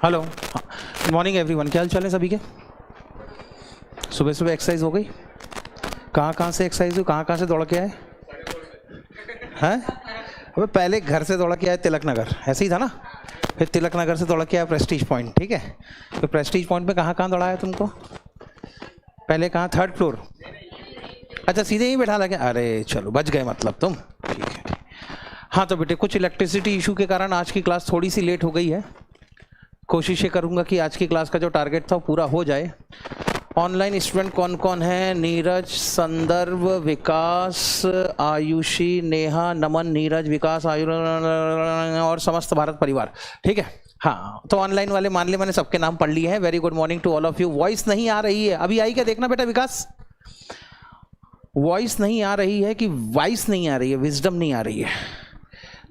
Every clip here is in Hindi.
Hello, morning everyone. क्या हाल चाल है सभी के? सुबह सुबह एक्सरसाइज हो गई? कहाँ से एक्सरसाइज हुई? कहाँ से दौड़ के आए हैं? अबे पहले घर से दौड़ के आए तिलक नगर, ऐसे ही था ना? फिर तिलक नगर से दौड़ के आया प्रेस्टीज पॉइंट, ठीक है? तो प्रेस्टीज पॉइंट पे कहाँ दौड़ाया तुमको? पहले कहाँ? 3rd floor? अच्छा, सीधे ही बैठा लगे। अरे चलो, बच गए मतलब तुम, ठीक है। हाँ तो बेटे, कुछ इलेक्ट्रिसिटी इशू के कारण आज की क्लास थोड़ी सी लेट हो गई है। कोशिश ये करूँगा कि आज की क्लास का जो टारगेट था वो पूरा हो जाए। ऑनलाइन स्टूडेंट कौन कौन है? नीरज, संदर्भ, विकास, आयुषी, नेहा, नमन, नीरज, विकास, और समस्त भारत परिवार, ठीक है? हाँ, तो ऑनलाइन वाले मान ले, मैंने सबके नाम पढ़ लिए हैं। Very good morning to all of you. Voice नहीं आ रही है? अभी आई क्या? देखना बेटा विकास, वॉइस नहीं आ रही है कि वाइस नहीं आ रही है, विजडम नहीं आ रही है,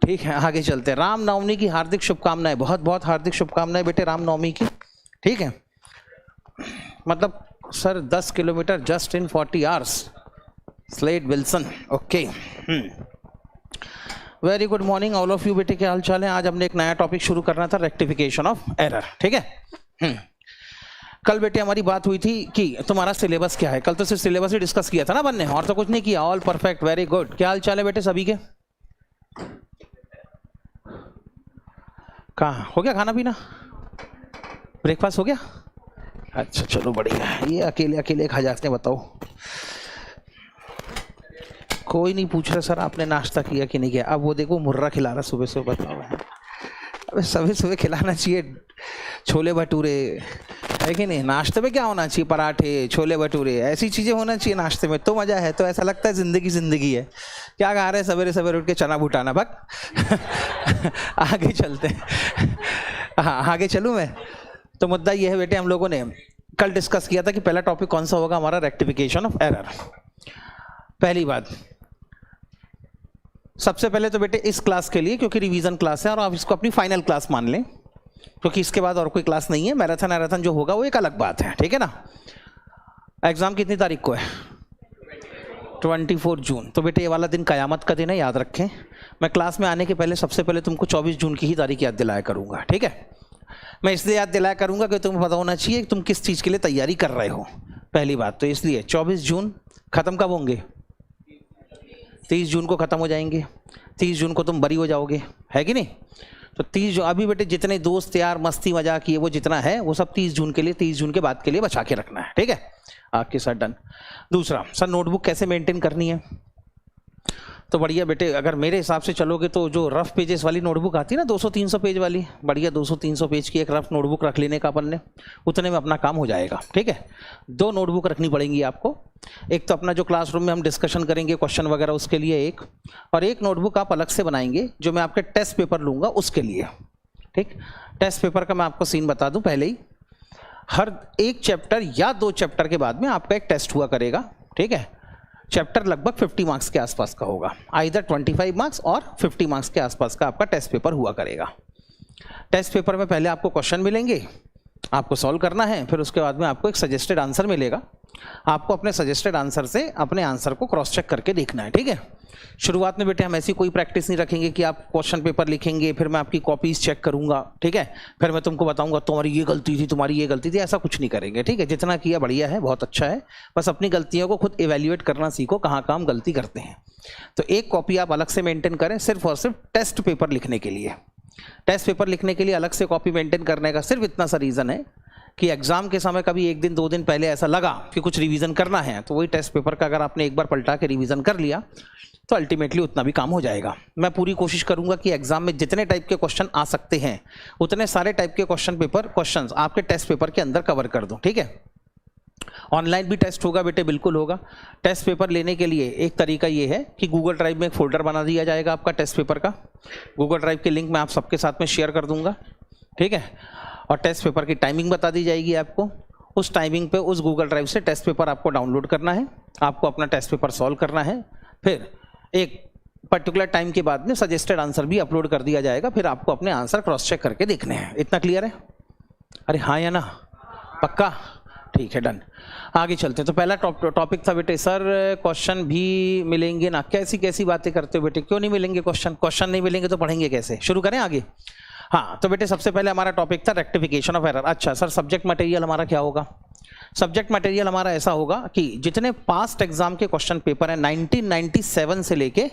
ठीक है? आगे चलते हैं। रामनवमी की हार्दिक शुभकामनाएं, बहुत बहुत हार्दिक शुभकामनाएं बेटे रामनवमी की, ठीक है? मतलब sir 10 kilometre just in 40 hours, Slade Wilson, okay. Very good morning all of you बेटे, क्या हाल चाल है? आज हमने एक नया टॉपिक शुरू करना था, रेक्टिफिकेशन ऑफ एरर, ठीक है? कल बेटे हमारी बात हुई थी कि तुम्हारा सिलेबस क्या है। कल तो सिर्फ सिलेबस ही डिस्कस किया था ना बनने, और तो कुछ नहीं किया। All perfect, very good. क्या हाल चाल है बेटे सभी के? कहाँ हो गया खाना पीना? ब्रेकफास्ट हो गया? अच्छा चलो बढ़िया। ये अकेले अकेले खा जाते हैं, बताओ? कोई नहीं पूछ रहा सर आपने नाश्ता किया कि नहीं किया। अब वो देखो मुर्रा खिला रहा सुबह सुबह, बताओ? अबे सुबह सुबह खिलाना चाहिए छोले भटूरे, है कि नहीं? नाश्ते में क्या होना चाहिए? पराठे, छोले भटूरे, ऐसी चीज़ें होना चाहिए नाश्ते में, तो मज़ा है। तो ऐसा लगता है ज़िंदगी है। क्या खा रहे हैं सवेरे सवेरे उठ के? चना भुटाना, भग। आगे चलते हैं। हाँ आगे चलूँ मैं? तो मुद्दा ये है बेटे, हम लोगों ने कल डिस्कस किया था कि पहला टॉपिक कौन सा होगा हमारा? Rectification of error. पहली बात, सबसे पहले तो बेटे इस क्लास के लिए, क्योंकि रिवीजन क्लास है और आप इसको अपनी फाइनल क्लास मान लें, क्योंकि इसके बाद और कोई क्लास नहीं है। मैराथन जो होगा वो एक अलग बात है, ठीक है ना? एग्जाम कितनी तारीख को है? 24 जून। तो बेटे ये वाला दिन कयामत का दिन है, याद रखें। मैं क्लास में आने के पहले सबसे पहले तुमको 24 जून की ही तारीख याद दिलाया करूंगा, ठीक है? मैं इसलिए याद दिलाया करूंगा कि तुम्हें पता होना चाहिए कि तुम किस चीज़ के लिए तैयारी कर रहे हो, पहली बात तो। इसलिए 24 जून खत्म कब होंगे? 30 जून को खत्म हो जाएंगे। 30 जून को तुम बरी हो जाओगे, है कि नहीं? तो 30 जून, अभी बेटे जितने दोस्त यार मस्ती मजाक किए वो जितना है वो सब 30 जून के लिए, 30 जून के बाद के लिए बचा के रखना है, ठीक है? आपके साथ डन। दूसरा, सर नोटबुक कैसे मेंटेन करनी है? तो बढ़िया बेटे, अगर मेरे हिसाब से चलोगे तो जो रफ पेजेस वाली नोटबुक आती है ना, 200-300 पेज वाली, बढ़िया 200-300 पेज की एक रफ नोटबुक रख लेने का अपन ने, उतने में अपना काम हो जाएगा, ठीक है? 2 नोटबुक रखनी पड़ेंगी आपको। एक तो अपना जो क्लासरूम में हम डिस्कशन करेंगे क्वेश्चन वगैरह उसके लिए एक, और एक नोटबुक आप अलग से बनाएंगे जो मैं आपके टेस्ट पेपर लूँगा उसके लिए, ठीक? टेस्ट पेपर का मैं आपको सीन बता दूँ पहले ही। हर एक चैप्टर या 2 चैप्टर के बाद में आपका एक टेस्ट हुआ करेगा, ठीक है? चैप्टर लगभग 50 मार्क्स के आसपास का होगा, आइदर 25 मार्क्स और 50 मार्क्स के आसपास का आपका टेस्ट पेपर हुआ करेगा। टेस्ट पेपर में पहले आपको क्वेश्चन मिलेंगे, आपको सॉल्व करना है, फिर उसके बाद में आपको एक सजेस्टेड आंसर मिलेगा। आपको अपने सजेस्टेड आंसर से अपने आंसर को क्रॉस चेक करके देखना है, ठीक है? शुरुआत में बेटे हम ऐसी कोई प्रैक्टिस नहीं रखेंगे कि आप क्वेश्चन पेपर लिखेंगे फिर मैं आपकी कॉपीज चेक करूंगा, ठीक है? फिर मैं तुमको बताऊंगा तुम्हारी ये गलती थी, तुम्हारी ये गलती थी, ऐसा कुछ नहीं करेंगे, ठीक है? जितना किया बढ़िया है, बहुत अच्छा है। बस अपनी गलतियों को खुद इवेल्युएट करना सीखो, कहाँ हम गलती करते हैं। तो एक कॉपी आप अलग से मेंटेन करें सिर्फ और सिर्फ टेस्ट पेपर लिखने के लिए। टेस्ट पेपर लिखने के लिए अलग से कॉपी मेंटेन करने का सिर्फ इतना सा रीज़न है कि एग्जाम के समय कभी 1 दिन 2 दिन पहले ऐसा लगा कि कुछ रिवीजन करना है, तो वही टेस्ट पेपर का अगर आपने एक बार पलटा के रिवीजन कर लिया तो अल्टीमेटली उतना भी काम हो जाएगा। मैं पूरी कोशिश करूंगा कि एग्जाम में जितने टाइप के क्वेश्चन आ सकते हैं उतने सारे टाइप के क्वेश्चंस आपके टेस्ट पेपर के अंदर कवर कर दूं, ठीक है? ऑनलाइन भी टेस्ट होगा बेटे, बिल्कुल होगा। टेस्ट पेपर लेने के लिए एक तरीका ये है कि गूगल ड्राइव में एक फोल्डर बना दिया जाएगा आपका टेस्ट पेपर का। गूगल ड्राइव के लिंक मैं आप सबके साथ में शेयर कर दूंगा, ठीक है? और टेस्ट पेपर की टाइमिंग बता दी जाएगी आपको। उस टाइमिंग पे उस गूगल ड्राइव से टेस्ट पेपर आपको डाउनलोड करना है, आपको अपना टेस्ट पेपर सॉल्व करना है, फिर एक पर्टिकुलर टाइम के बाद में सजेस्टेड आंसर भी अपलोड कर दिया जाएगा, फिर आपको अपने आंसर क्रॉस चेक करके देखने हैं। इतना क्लियर है? अरे हाँ या ना? पक्का? ठीक है, डन। आगे चलते हैं। तो पहला टॉपिक था बेटे, सर क्वेश्चन भी मिलेंगे ना? कैसी बातें करते हो बेटे, क्यों नहीं मिलेंगे क्वेश्चन? क्वेश्चन नहीं मिलेंगे तो पढ़ेंगे कैसे? शुरू करें आगे? हाँ, तो बेटे सबसे पहले हमारा टॉपिक था रेक्टिफिकेशन ऑफ एरर। अच्छा सर, सब्जेक्ट मटेरियल हमारा क्या होगा? सब्जेक्ट मटेरियल हमारा ऐसा होगा कि जितने पास्ट एग्जाम के क्वेश्चन पेपर हैं 1997 से लेके,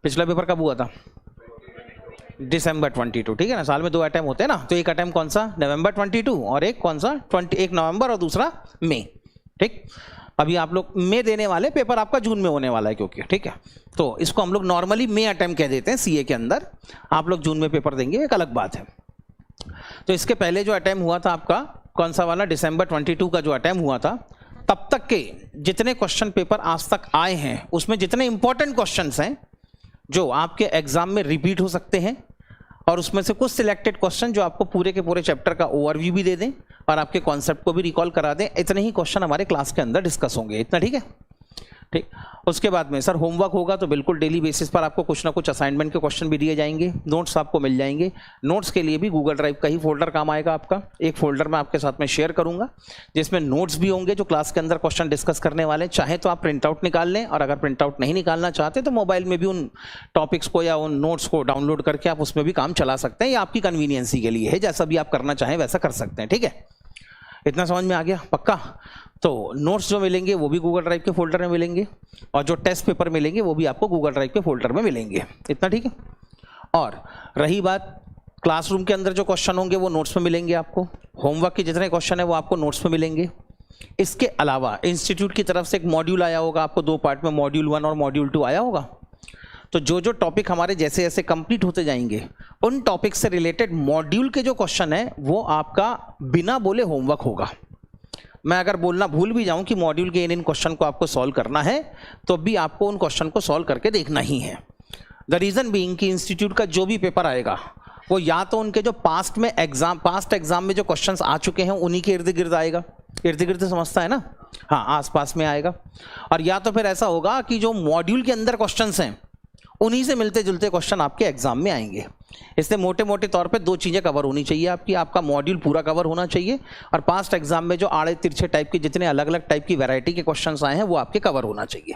पिछला पेपर कब हुआ था? दिसंबर 22, ठीक है ना, साल में 2 अटेम्प्ट होते हैं ना, तो एक अटेम्प्ट कौन सा? नवंबर 22 और एक कौन सा? 21 नवंबर और दूसरा मई, ठीक। अभी आप लोग मई देने वाले, पेपर आपका जून में होने वाला है क्योंकि, ठीक है, तो इसको हम लोग नॉर्मली मई अटेम्प्ट कह देते हैं सीए के अंदर। आप लोग जून में पेपर देंगे, एक अलग बात है। तो इसके पहले जो अटेम्प्ट हुआ था आपका कौन सा वाला? दिसंबर 22 का जो अटेम्प्ट हुआ था, तब तक के जितने क्वेश्चन पेपर आज तक आए हैं उसमें जितने इंपॉर्टेंट क्वेश्चंस हैं जो आपके एग्जाम में रिपीट हो सकते हैं, और उसमें से कुछ सिलेक्टेड क्वेश्चन जो आपको पूरे के पूरे चैप्टर का ओवरव्यू भी दे दें और आपके कॉन्सेप्ट को भी रिकॉल करा दें, इतने ही क्वेश्चन हमारे क्लास के अंदर डिस्कस होंगे। इतना ठीक है? ठीक। उसके बाद में सर होमवर्क होगा, तो बिल्कुल डेली बेसिस पर आपको कुछ ना कुछ असाइनमेंट के क्वेश्चन भी दिए जाएंगे, नोट्स आपको मिल जाएंगे। नोट्स के लिए भी गूगल ड्राइव का ही फोल्डर काम आएगा आपका। एक फोल्डर मैं आपके साथ में शेयर करूंगा जिसमें नोट्स भी होंगे जो क्लास के अंदर क्वेश्चन डिस्कस करने वाले। चाहे तो आप प्रिंट आउट निकाल लें, और अगर प्रिंट आउट नहीं निकालना चाहते तो मोबाइल में भी उन टॉपिक्स को या उन नोट्स को डाउनलोड करके आप उसमें भी काम चला सकते हैं। ये आपकी कन्वीनियंसी के लिए है, जैसा भी आप करना चाहें वैसा कर सकते हैं। ठीक है, इतना समझ में आ गया? पक्का? तो नोट्स जो मिलेंगे वो भी गूगल ड्राइव के फोल्डर में मिलेंगे, और जो टेस्ट पेपर मिलेंगे वो भी आपको गूगल ड्राइव के फोल्डर में मिलेंगे। इतना ठीक है? और रही बात क्लासरूम के अंदर जो क्वेश्चन होंगे वो नोट्स में मिलेंगे आपको। होमवर्क के जितने क्वेश्चन है वो आपको नोट्स में मिलेंगे। इसके अलावा इंस्टीट्यूट की तरफ से एक मॉड्यूल आया होगा आपको, 2 पार्ट में, मॉड्यूल 1 और मॉड्यूल 2 आया होगा। तो जो जो टॉपिक हमारे जैसे जैसे कंप्लीट होते जाएंगे, उन टॉपिक से रिलेटेड मॉड्यूल के जो क्वेश्चन है वो आपका बिना बोले होमवर्क होगा। मैं अगर बोलना भूल भी जाऊं कि मॉड्यूल के इन क्वेश्चन को आपको सॉल्व करना है, तो भी आपको उन क्वेश्चन को सॉल्व करके देखना ही है। द रीजन बीइंग कि इंस्टीट्यूट का जो भी पेपर आएगा वो या तो उनके जो पास्ट एग्जाम में जो क्वेश्चंस आ चुके हैं उन्हीं के इर्द गिर्द आएगा। इर्द गिर्द समझता है ना? हाँ, आसपास में आएगा। और या तो फिर ऐसा होगा कि जो मॉड्यूल के अंदर क्वेश्चंस हैं उन्हीं से मिलते जुलते क्वेश्चन आपके एग्जाम में आएंगे। इसलिए मोटे मोटे तौर पे 2 चीज़ें कवर होनी चाहिए आपकी। आपका मॉड्यूल पूरा कवर होना चाहिए, और पास्ट एग्जाम में जो आड़े तिरछे टाइप के जितने अलग अलग टाइप की वैरायटी के क्वेश्चंस आए हैं वो आपके कवर होना चाहिए।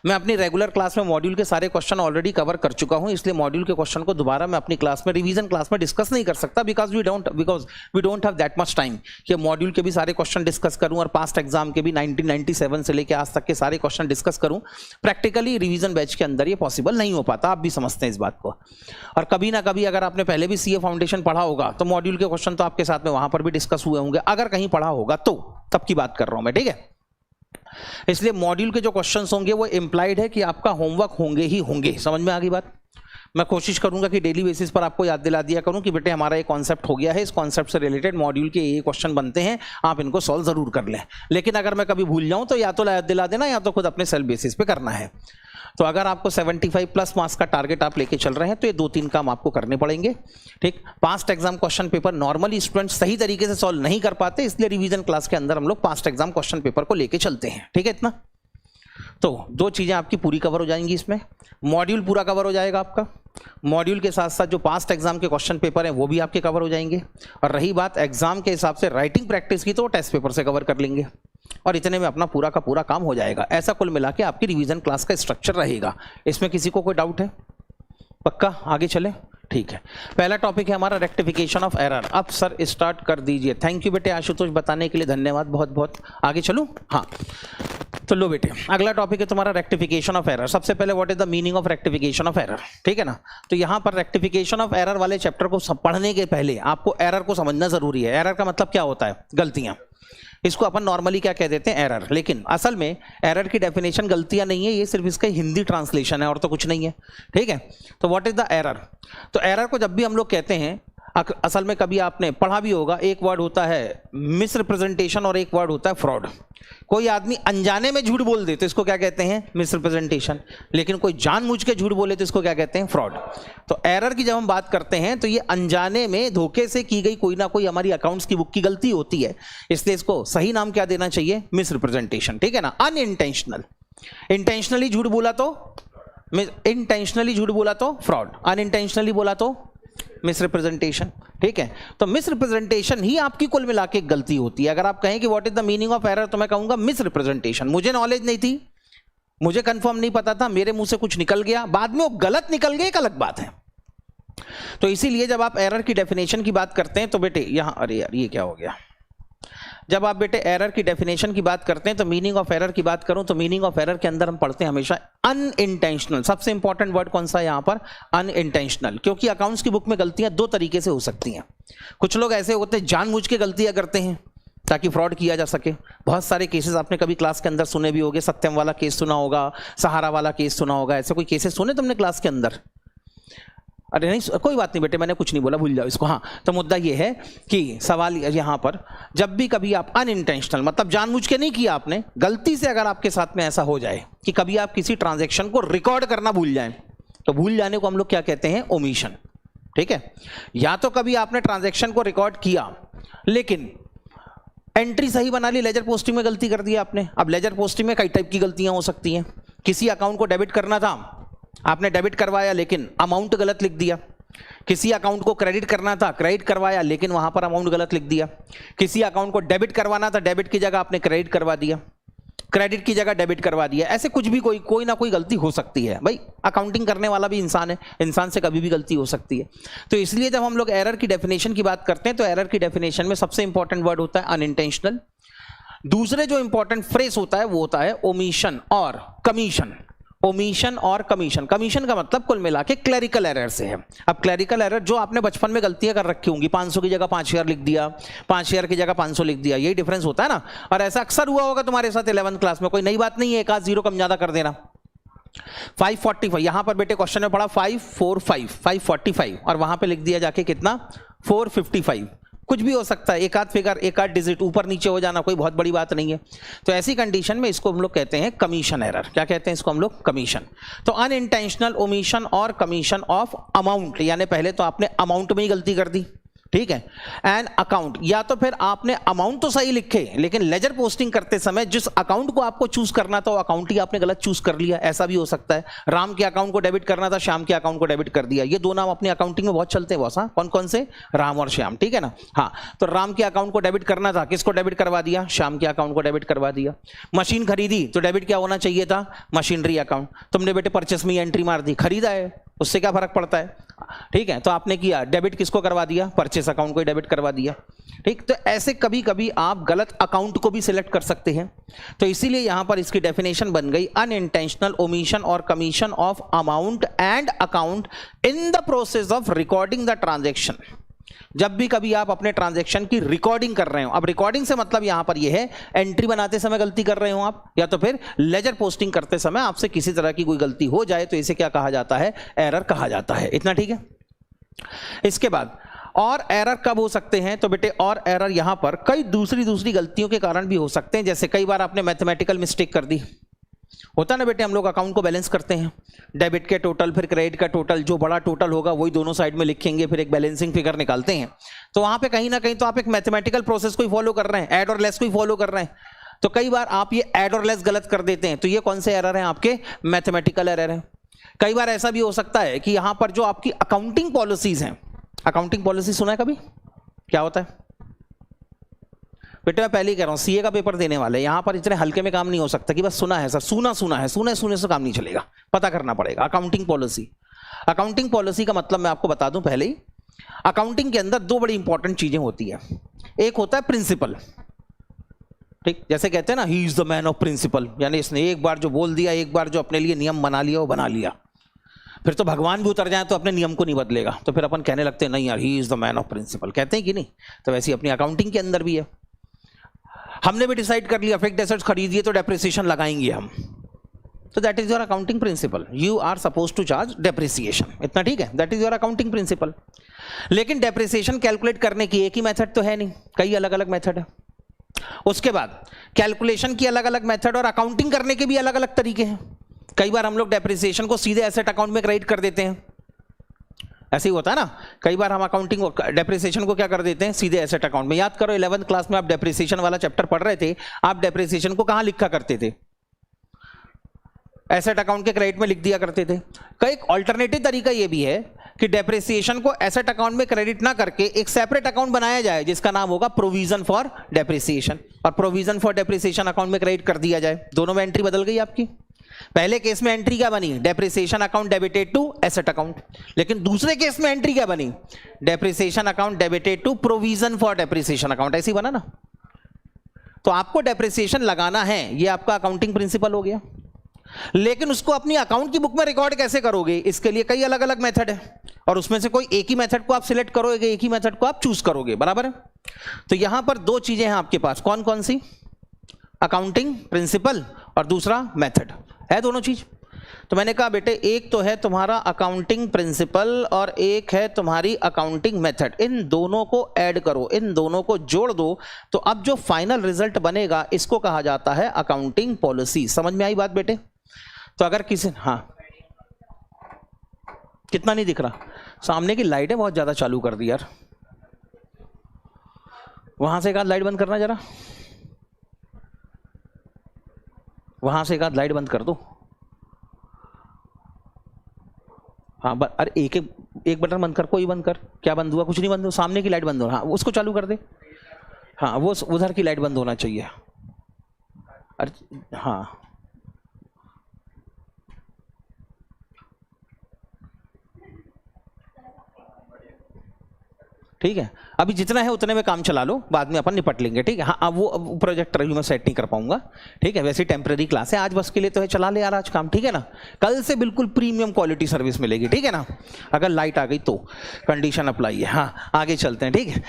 मैं अपनी रेगुलर क्लास में मॉड्यूल के सारे क्वेश्चन ऑलरेडी कवर कर चुका हूं, इसलिए मॉड्यूल के क्वेश्चन को दोबारा मैं अपनी क्लास में, रिवीजन क्लास में डिस्कस नहीं कर सकता, because we don't have that much time कि मॉड्यूल के भी सारे क्वेश्चन डिस्कस करूं और पास्ट एग्जाम के भी 1997 से लेकर आज तक के सारे क्वेश्चन डिस्कस करूं। प्रैक्टिकली रिवीजन बैच के अंदर ये पॉसिबल नहीं हो पाता, आप भी समझते हैं इस बात को। और कभी ना कभी अगर आपने पहले भी सीए फाउंडेशन पढ़ा होगा तो मॉड्यूल के क्वेश्चन तो आपके साथ में वहां पर भी डिस्कस हुए होंगे, अगर कहीं पढ़ा होगा तो, तब की बात कर रहा हूं मैं। ठीक है? इसलिए मॉड्यूल के जो क्वेश्चंस होंगे वो इंप्लाइड है कि आपका होमवर्क होंगे ही होंगे। समझ में आ गई बात? मैं कोशिश करूंगा कि डेली बेसिस पर आपको याद दिला दिया करूं कि बेटे हमारा ये कॉन्सेप्ट हो गया है, इस कॉन्सेप्ट से रिलेटेड मॉड्यूल के ये क्वेश्चन बनते हैं, आप इनको सॉल्व जरूर कर लें। लेकिन अगर मैं कभी भूल जाऊं तो या तो याद दिला देना या तो खुद अपने सेल्फ बेसिस पे करना है। तो अगर आपको 75+ मार्क्स का टारगेट आप लेके चल रहे हैं तो ये 2-3 काम आपको करने पड़ेंगे। ठीक? Past exam question paper normally students सही तरीके से सॉल्व नहीं कर पाते, इसलिए रिवीजन क्लास के अंदर हम लोग पास्ट एग्जाम क्वेश्चन पेपर को लेके चलते हैं। ठीक है? इतना तो 2 चीजें आपकी पूरी कवर हो जाएंगी इसमें। मॉड्यूल पूरा कवर हो जाएगा आपका, मॉड्यूल के साथ साथ जो पास्ट एग्जाम के क्वेश्चन पेपर हैं वो भी आपके कवर हो जाएंगे। और रही बात एग्जाम के हिसाब से राइटिंग प्रैक्टिस की, तो टेस्ट पेपर से कवर कर लेंगे, और इतने में अपना पूरा का पूरा काम हो जाएगा। ऐसा कुल मिला के आपकी रिवीजन क्लास का स्ट्रक्चर रहेगा। इसमें किसी को कोई डाउट है? पक्का? आगे चले? ठीक है। पहला टॉपिक है हमारा रेक्टिफिकेशन ऑफ एरर। अब सर स्टार्ट कर दीजिए। थैंक यू बेटे आशुतोष, बताने के लिए धन्यवाद बहुत बहुत। आगे चलूं? हाँ, तो लो बेटे, अगला टॉपिक है तुम्हारा रेक्टिफिकेशन ऑफ एरर। सबसे पहले what is the meaning of rectification of error? ठीक है ना? तो यहां पर रेक्टिफिकेशन ऑफ एरर वाले चैप्टर को पढ़ने के पहले आपको एरर को समझना जरूरी है। एरर का मतलब क्या होता है? गलतियां। इसको अपन नॉर्मली क्या कह देते हैं? एरर। लेकिन असल में एरर की डेफिनेशन गलतियां नहीं है, ये सिर्फ इसका हिंदी ट्रांसलेशन है और तो कुछ नहीं है। ठीक है? तो व्हाट इज द एरर? तो एरर को जब भी हम लोग कहते हैं, असल में कभी आपने पढ़ा भी होगा, एक वर्ड होता है मिसरिप्रेजेंटेशन और एक वर्ड होता है फ्रॉड। कोई आदमी अनजाने में झूठ बोल दे तो इसको क्या कहते हैं? मिसरिप्रेजेंटेशन। लेकिन कोई जानबूझ के झूठ बोले तो इसको क्या कहते हैं? फ्रॉड। तो एरर की जब हम बात करते हैं तो ये अनजाने में धोखे से की गई कोई ना कोई हमारी अकाउंट्स की बुक की गलती होती है, इसलिए इसको सही नाम क्या देना चाहिए? मिसरिप्रेजेंटेशन। ठीक है ना? अनइंटेंशनल। इंटेंशनली झूठ बोला तो इंटेंशनली झूठ बोला तो फ्रॉड, अनइंटेंशनली बोला तो मिसरिप्रेजेंटेशन। ठीक है? तो मिसरिप्रेजेंटेशन ही आपकी कुल मिला के गलती होती है। अगर आप कहें कि what is the meaning of error, तो मैं कहूंगा मिसरिप्रेजेंटेशन। मुझे नॉलेज नहीं थी, मुझे कंफर्म नहीं पता था, मेरे मुंह से कुछ निकल गया, बाद में वो गलत निकल गया, एक अलग बात है। तो इसीलिए जब आप एरर की डेफिनेशन की बात करते हैं तो बेटे यहाँ, अरे यार ये क्या हो गया, जब आप बेटे एरर की डेफिनेशन की बात करते हैं तो मीनिंग ऑफ एरर की बात करूं तो मीनिंग ऑफ एरर के अंदर हम पढ़ते हैं हमेशा अनइंटेंशनल। सबसे इंपॉर्टेंट वर्ड कौन सा है यहां पर? अनइंटेंशनल। क्योंकि अकाउंट्स की बुक में गलतियां दो तरीके से हो सकती हैं। कुछ लोग ऐसे होते हैं जानबूझ के गलतियां करते हैं ताकि फ्रॉड किया जा सके। बहुत सारे केसेस आपने कभी क्लास के अंदर सुने भी होंगे, सत्यम वाला केस सुना होगा, सहारा वाला केस सुना होगा, ऐसे कोई केसेस सुने तुमने क्लास के अंदर? अरे नहीं, कोई बात नहीं बेटे, मैंने कुछ नहीं बोला, भूल जाओ इसको। हाँ, तो मुद्दा ये है कि सवाल यहाँ पर जब भी कभी आप अनइंटेंशनल मतलब जानबूझ के नहीं किया आपने, गलती से अगर आपके साथ में ऐसा हो जाए कि कभी आप किसी ट्रांजैक्शन को रिकॉर्ड करना भूल जाएं, तो भूल जाने को हम लोग क्या कहते हैं? ओमिशन। ठीक है, या तो कभी आपने ट्रांजैक्शन को रिकॉर्ड किया लेकिन एंट्री सही बना ली, लेजर पोस्टिंग में गलती कर दी आपने। अब लेजर पोस्टिंग में कई टाइप की गलतियां हो सकती हैं। किसी अकाउंट को डेबिट करना था, आपने डेबिट करवाया लेकिन अमाउंट गलत लिख दिया। किसी अकाउंट को क्रेडिट करना था, क्रेडिट करवाया लेकिन वहां पर अमाउंट गलत लिख दिया। किसी अकाउंट को डेबिट करवाना था, डेबिट की जगह आपने क्रेडिट करवा दिया, क्रेडिट की जगह डेबिट करवा दिया। ऐसे कुछ भी कोई ना कोई गलती हो सकती है। भाई अकाउंटिंग करने वाला भी इंसान है, इंसान से कभी भी गलती हो सकती है। तो इसलिए जब हम लोग एरर की डेफिनेशन की बात करते हैं तो एरर की डेफिनेशन में सबसे इंपॉर्टेंट वर्ड होता है अनइंटेंशनल। दूसरे जो इंपॉर्टेंट फ्रेज होता है वो होता है ओमिशन और कमीशन। ओमिशन और कमीशन, कमीशन का मतलब कुल मिला के क्लरिकल एरर से है। अब क्लरिकल एरर जो आपने बचपन में गलतियां कर रखी होंगी, 500 की जगह 5000 लिख दिया, 5000 की जगह 500 लिख दिया, यही डिफरेंस होता है ना। और ऐसा अक्सर हुआ होगा तुम्हारे साथ 11th क्लास में, कोई नई बात नहीं है, एक आध जीरो कम ज्यादा कर देना। 545 यहां पर बेटे क्वेश्चन में पड़ा 545 और वहां पे लिख दिया जाके कितना? 455। कुछ भी हो सकता है, एक आध फिगर, एक आध डिजिट ऊपर नीचे हो जाना, कोई बहुत बड़ी बात नहीं है। तो ऐसी कंडीशन में इसको हम लोग कहते हैं कमीशन एरर। क्या कहते हैं इसको हम लोग? कमीशन। तो अनइंटेंशनल ओमिशन और कमीशन ऑफ अमाउंट, यानी पहले तो आपने अमाउंट में ही गलती कर दी, ठीक है, एंड अकाउंट, या तो फिर आपने अमाउंट तो सही लिखे लेकिन लेजर पोस्टिंग करते समय जिस अकाउंट को आपको चूज करना था वो अकाउंट ही आपने गलत चूज कर लिया। ऐसा भी हो सकता है, राम के अकाउंट को डेबिट करना था, श्याम के अकाउंट को डेबिट कर दिया। ये दो नाम अपनी अकाउंटिंग में बहुत चलते हैं बॉस। हाँ, कौन कौन से? राम और श्याम, ठीक है ना। हाँ, तो राम के अकाउंट को डेबिट करना था, किसको डेबिट करवा दिया? श्याम के अकाउंट को डेबिट करवा दिया। मशीन खरीदी तो डेबिट क्या होना चाहिए था? Machinery account. तुमने बेटे परचेस में एंट्री मार दी, खरीदा है, उससे क्या फर्क पड़ता है? ठीक है, तो आपने किया डेबिट, किसको करवा दिया? परचेस अकाउंट को डेबिट करवा दिया। ठीक, तो ऐसे कभी कभी आप गलत अकाउंट को भी सिलेक्ट कर सकते हैं। तो इसीलिए यहां पर इसकी डेफिनेशन बन गई अनइंटेंशनल ओमिशन और commission of amount and account in the process of recording the transaction. जब भी कभी आप अपने ट्रांजैक्शन की रिकॉर्डिंग कर रहे हो, अब रिकॉर्डिंग से मतलब यहां पर यह है एंट्री बनाते समय गलती कर रहे हो आप, या तो फिर लेजर पोस्टिंग करते समय आपसे किसी तरह की कोई गलती हो जाए तो इसे क्या कहा जाता है? एरर कहा जाता है। इतना ठीक है। इसके बाद और एरर कब हो सकते हैं? तो बेटे और एरर यहां पर कई दूसरी गलतियों के कारण भी हो सकते हैं। जैसे कई बार आपने मैथमेटिकल मिस्टेक कर दी, होता ना बेटे, हम लोग अकाउंट को बैलेंस करते हैं, डेबिट के टोटल फिर क्रेडिट का टोटल, जो बड़ा टोटल होगा वही दोनों साइड में लिखेंगे, फिर एक बैलेंसिंग फिगर निकालते हैं। तो वहां पे कहीं ना कहीं तो आप एक मैथमेटिकल प्रोसेस को ही फॉलो कर रहे हैं, ऐड और लेस को ही फॉलो कर रहे हैं। तो कई बार आप ये ऐड और लेस गलत कर देते हैं, तो ये कौन से एरर हैं? आपके मैथमेटिकल एरर हैं। कई बार ऐसा भी हो सकता है कि यहां पर जो आपकी अकाउंटिंग पॉलिसीज हैं, अकाउंटिंग पॉलिसी सुना है कभी? क्या होता है बेटे? मैं पहले ही कह रहा हूं, सीए का पेपर देने वाले यहां पर इतने हल्के में काम नहीं हो सकता कि बस सुना है सर, सुने से काम नहीं चलेगा, पता करना पड़ेगा। अकाउंटिंग पॉलिसी, अकाउंटिंग पॉलिसी का मतलब मैं आपको बता दूं पहले ही, अकाउंटिंग के अंदर दो बड़ी इंपॉर्टेंट चीजें होती है। एक होता है प्रिंसिपल, ठीक, जैसे कहते हैं ना he is the man of principle, यानी इसने एक बार जो बोल दिया, एक बार जो अपने लिए नियम बना लिया वो बना लिया, फिर तो भगवान भी उतर जाए तो अपने नियम को नहीं बदलेगा, तो फिर अपन कहने लगते हैं नहीं यार he is the man of principle, कहते हैं कि नहीं? तो वैसे अपनी अकाउंटिंग के अंदर भी है। हमने भी डिसाइड कर लिया फिक्स्ड एसेट्स खरीदिए तो डेप्रिसिएशन लगाएंगे हम, तो that is your accounting principle, you are suppose to charge depreciation. इतना ठीक है, that is your accounting principle. लेकिन डेप्रिसिएशन कैलकुलेट करने की एक ही मेथड तो है नहीं, कई अलग अलग मेथड है। उसके बाद कैलकुलेशन की अलग अलग मेथड और अकाउंटिंग करने के भी अलग अलग तरीके हैं। कई बार हम लोग डेप्रिसिएशन को सीधे एसेट अकाउंट में क्रेडिट कर देते हैं, ऐसे ही होता है ना। कई बार हम अकाउंटिंग डेप्रिसिएशन को क्या कर देते हैं? सीधे एसेट अकाउंट में। याद करो 11th क्लास में आप डेप्रिसिएशन वाला चैप्टर पढ़ रहे थे, आप डेप्रिसिएशन को कहां लिखा करते थे? एसेट अकाउंट के क्रेडिट में लिख दिया करते थे। कई ऑल्टरनेटिव तरीका यह भी है कि डेप्रिसिएशन को एसेट अकाउंट में क्रेडिट ना करके एक सेपरेट अकाउंट बनाया जाए जिसका नाम होगा प्रोविजन फॉर डेप्रिसिएशन, और प्रोविजन फॉर डेप्रिसिएशन अकाउंट में क्रेडिट कर दिया जाए। दोनों में एंट्री बदल गई आपकी। पहले केस में एंट्री क्या बनी, depreciation account debited to asset account, लेकिन दूसरे केस में एंट्री क्या बनी, depreciation account debited to provision for depreciation account, ऐसी बना ना। तो आपको डेप्रिसिएशन लगाना है, ये आपका अकाउंटिंग प्रिंसिपल हो गया, लेकिन उसको अपनी अकाउंट की बुक में रिकॉर्ड कैसे करोगे, इसके लिए कई अलग अलग मेथड है, और उसमें से कोई एक ही मेथड को आप सिलेक्ट करोगे, एक ही मेथड को आप चूज करोगे, बराबर है। तो यहां पर दो चीजें हैं आपके पास, कौन कौन सी, अकाउंटिंग प्रिंसिपल और दूसरा मेथड है, दोनों चीज। तो मैंने कहा बेटे एक तो है तुम्हारा अकाउंटिंग प्रिंसिपल और एक है तुम्हारी अकाउंटिंग मेथड, इन दोनों को ऐड करो, इन दोनों को जोड़ दो, तो अब जो फाइनल रिजल्ट बनेगा इसको कहा जाता है अकाउंटिंग पॉलिसी। समझ में आई बात बेटे। तो अगर किसी, हाँ कितना नहीं दिख रहा, सामने की लाइटें बहुत ज्यादा चालू कर दी यार, वहां से एक आध लाइट बंद करना जरा, वहां से एक आध लाइट बंद कर दो। हाँ अरे एक बटन बंद कर, कोई बंद कर, क्या बंद हुआ, कुछ नहीं बंद हुआ, सामने की लाइट बंद हो, हाँ उसको चालू कर दे, हाँ वो उधर की लाइट बंद होना चाहिए। अरे हाँ ठीक है, अभी जितना है उतने में काम चला लो, बाद में अपन निपट लेंगे, ठीक है। हाँ अब वो प्रोजेक्टर मैं सेट नहीं कर पाऊंगा, ठीक है, वैसे टेम्पररी क्लास है, आज बस के लिए तो है, चला ले यार आज काम, ठीक है ना। कल से बिल्कुल प्रीमियम क्वालिटी सर्विस मिलेगी, ठीक है ना, अगर लाइट आ गई तो कंडीशन अप्लाई है। हाँ आगे चलते हैं, ठीक है।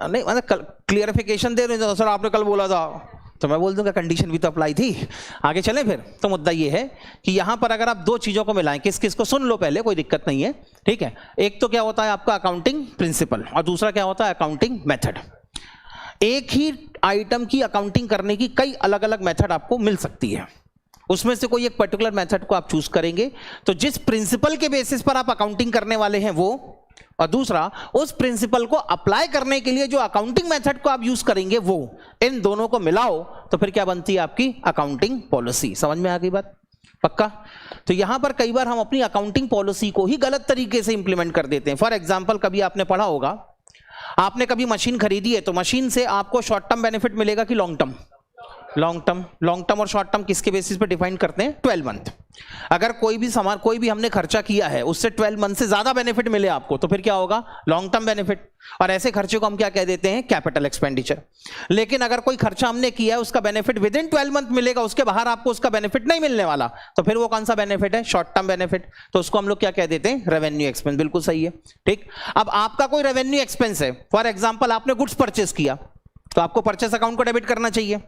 नहीं मतलब क्लियरिफिकेशन दे रहे हैं सर, आपने कल बोला था, तो मैं बोल दूंगा कंडीशन भी तो अप्लाई थी। आगे चलें फिर। तो मुद्दा ये है कि यहां पर अगर आप दो चीजों को मिलाएं, किस किस को सुन लो पहले, कोई दिक्कत नहीं है, ठीक है। एक तो क्या होता है आपका अकाउंटिंग प्रिंसिपल और दूसरा क्या होता है अकाउंटिंग मेथड। एक ही आइटम की अकाउंटिंग करने की कई अलग अलग मेथड आपको मिल सकती है, उसमें से कोई एक पर्टिकुलर मेथड को आप चूज करेंगे, तो जिस प्रिंसिपल के बेसिस पर आप अकाउंटिंग करने वाले हैं वो, और दूसरा उस प्रिंसिपल को अप्लाई करने के लिए जो अकाउंटिंग मेथड को आप यूज करेंगे वो, इन दोनों को मिलाओ तो फिर क्या बनती है आपकी अकाउंटिंग पॉलिसी। समझ में आ गई बात, पक्का। तो यहां पर कई बार हम अपनी अकाउंटिंग पॉलिसी को ही गलत तरीके से इंप्लीमेंट कर देते हैं। फॉर एग्जांपल कभी आपने पढ़ा होगा, आपने कभी मशीन खरीदी है तो मशीन से आपको शॉर्ट टर्म बेनिफिट मिलेगा कि लॉन्ग टर्म, लॉन्ग टर्म और शॉर्ट टर्म किसके बेसिस पे डिफाइन करते हैं, 12 मंथ। अगर कोई भी सामान, कोई भी हमने खर्चा किया है उससे 12 मंथ से ज्यादा बेनिफिट मिले आपको, तो फिर क्या होगा, लॉन्ग टर्म बेनिफिट। और ऐसे खर्चे को हम क्या कह देते हैं, कैपिटल एक्सपेंडिचर। लेकिन अगर कोई खर्चा हमने किया है उसका बेनिफिट विद इन 12 मंथ मिलेगा, उसके बाहर आपको उसका बेनिफिट नहीं मिलने वाला, तो फिर वो कौन सा बेनिफिट है, शॉर्ट टर्म बेनिफिट। तो उसको हम लोग क्या कह देते हैं, रेवेन्यू एक्सपेंस। बिल्कुल सही है, ठीक। अब आपका कोई रेवेन्यू एक्सपेंस है, फॉर एग्जाम्पल आपने गुड्स परचेस किया, तो आपको परचेस अकाउंट को डेबिट करना चाहिए,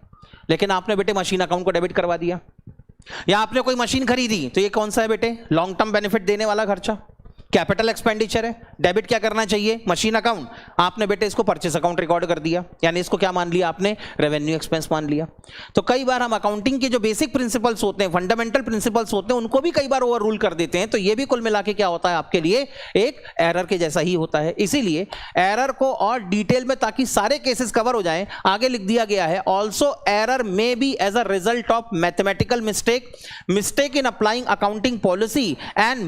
लेकिन आपने बेटे मशीन अकाउंट को डेबिट करवा दिया। या आपने कोई मशीन खरीदी, तो ये कौन सा है बेटे, लॉन्ग टर्म बेनिफिट देने वाला खर्चा, कैपिटल एक्सपेंडिचर है, डेबिट क्या करना चाहिए, मशीन अकाउंट। आपने बेटे इसको परचेस अकाउंट रिकॉर्ड कर दिया, यानी इसको क्या मान लिया आपने, रेवेन्यू एक्सपेंस मान लिया। तो कई बार हम अकाउंटिंग के जो बेसिक प्रिंसिपल्स होते हैं, फंडामेंटल प्रिंसिपल्स होते हैं, उनको भी कई बार ओवर रूल कर देते हैं। तो ये भी कुल मिला के क्या होता है आपके लिए, एक एरर के जैसा ही होता है। इसीलिए एरर को और डिटेल में, ताकि सारे केसेस कवर हो जाएं, आगे लिख दिया गया है, also error may be as a result of mathematical mistake in applying accounting policy and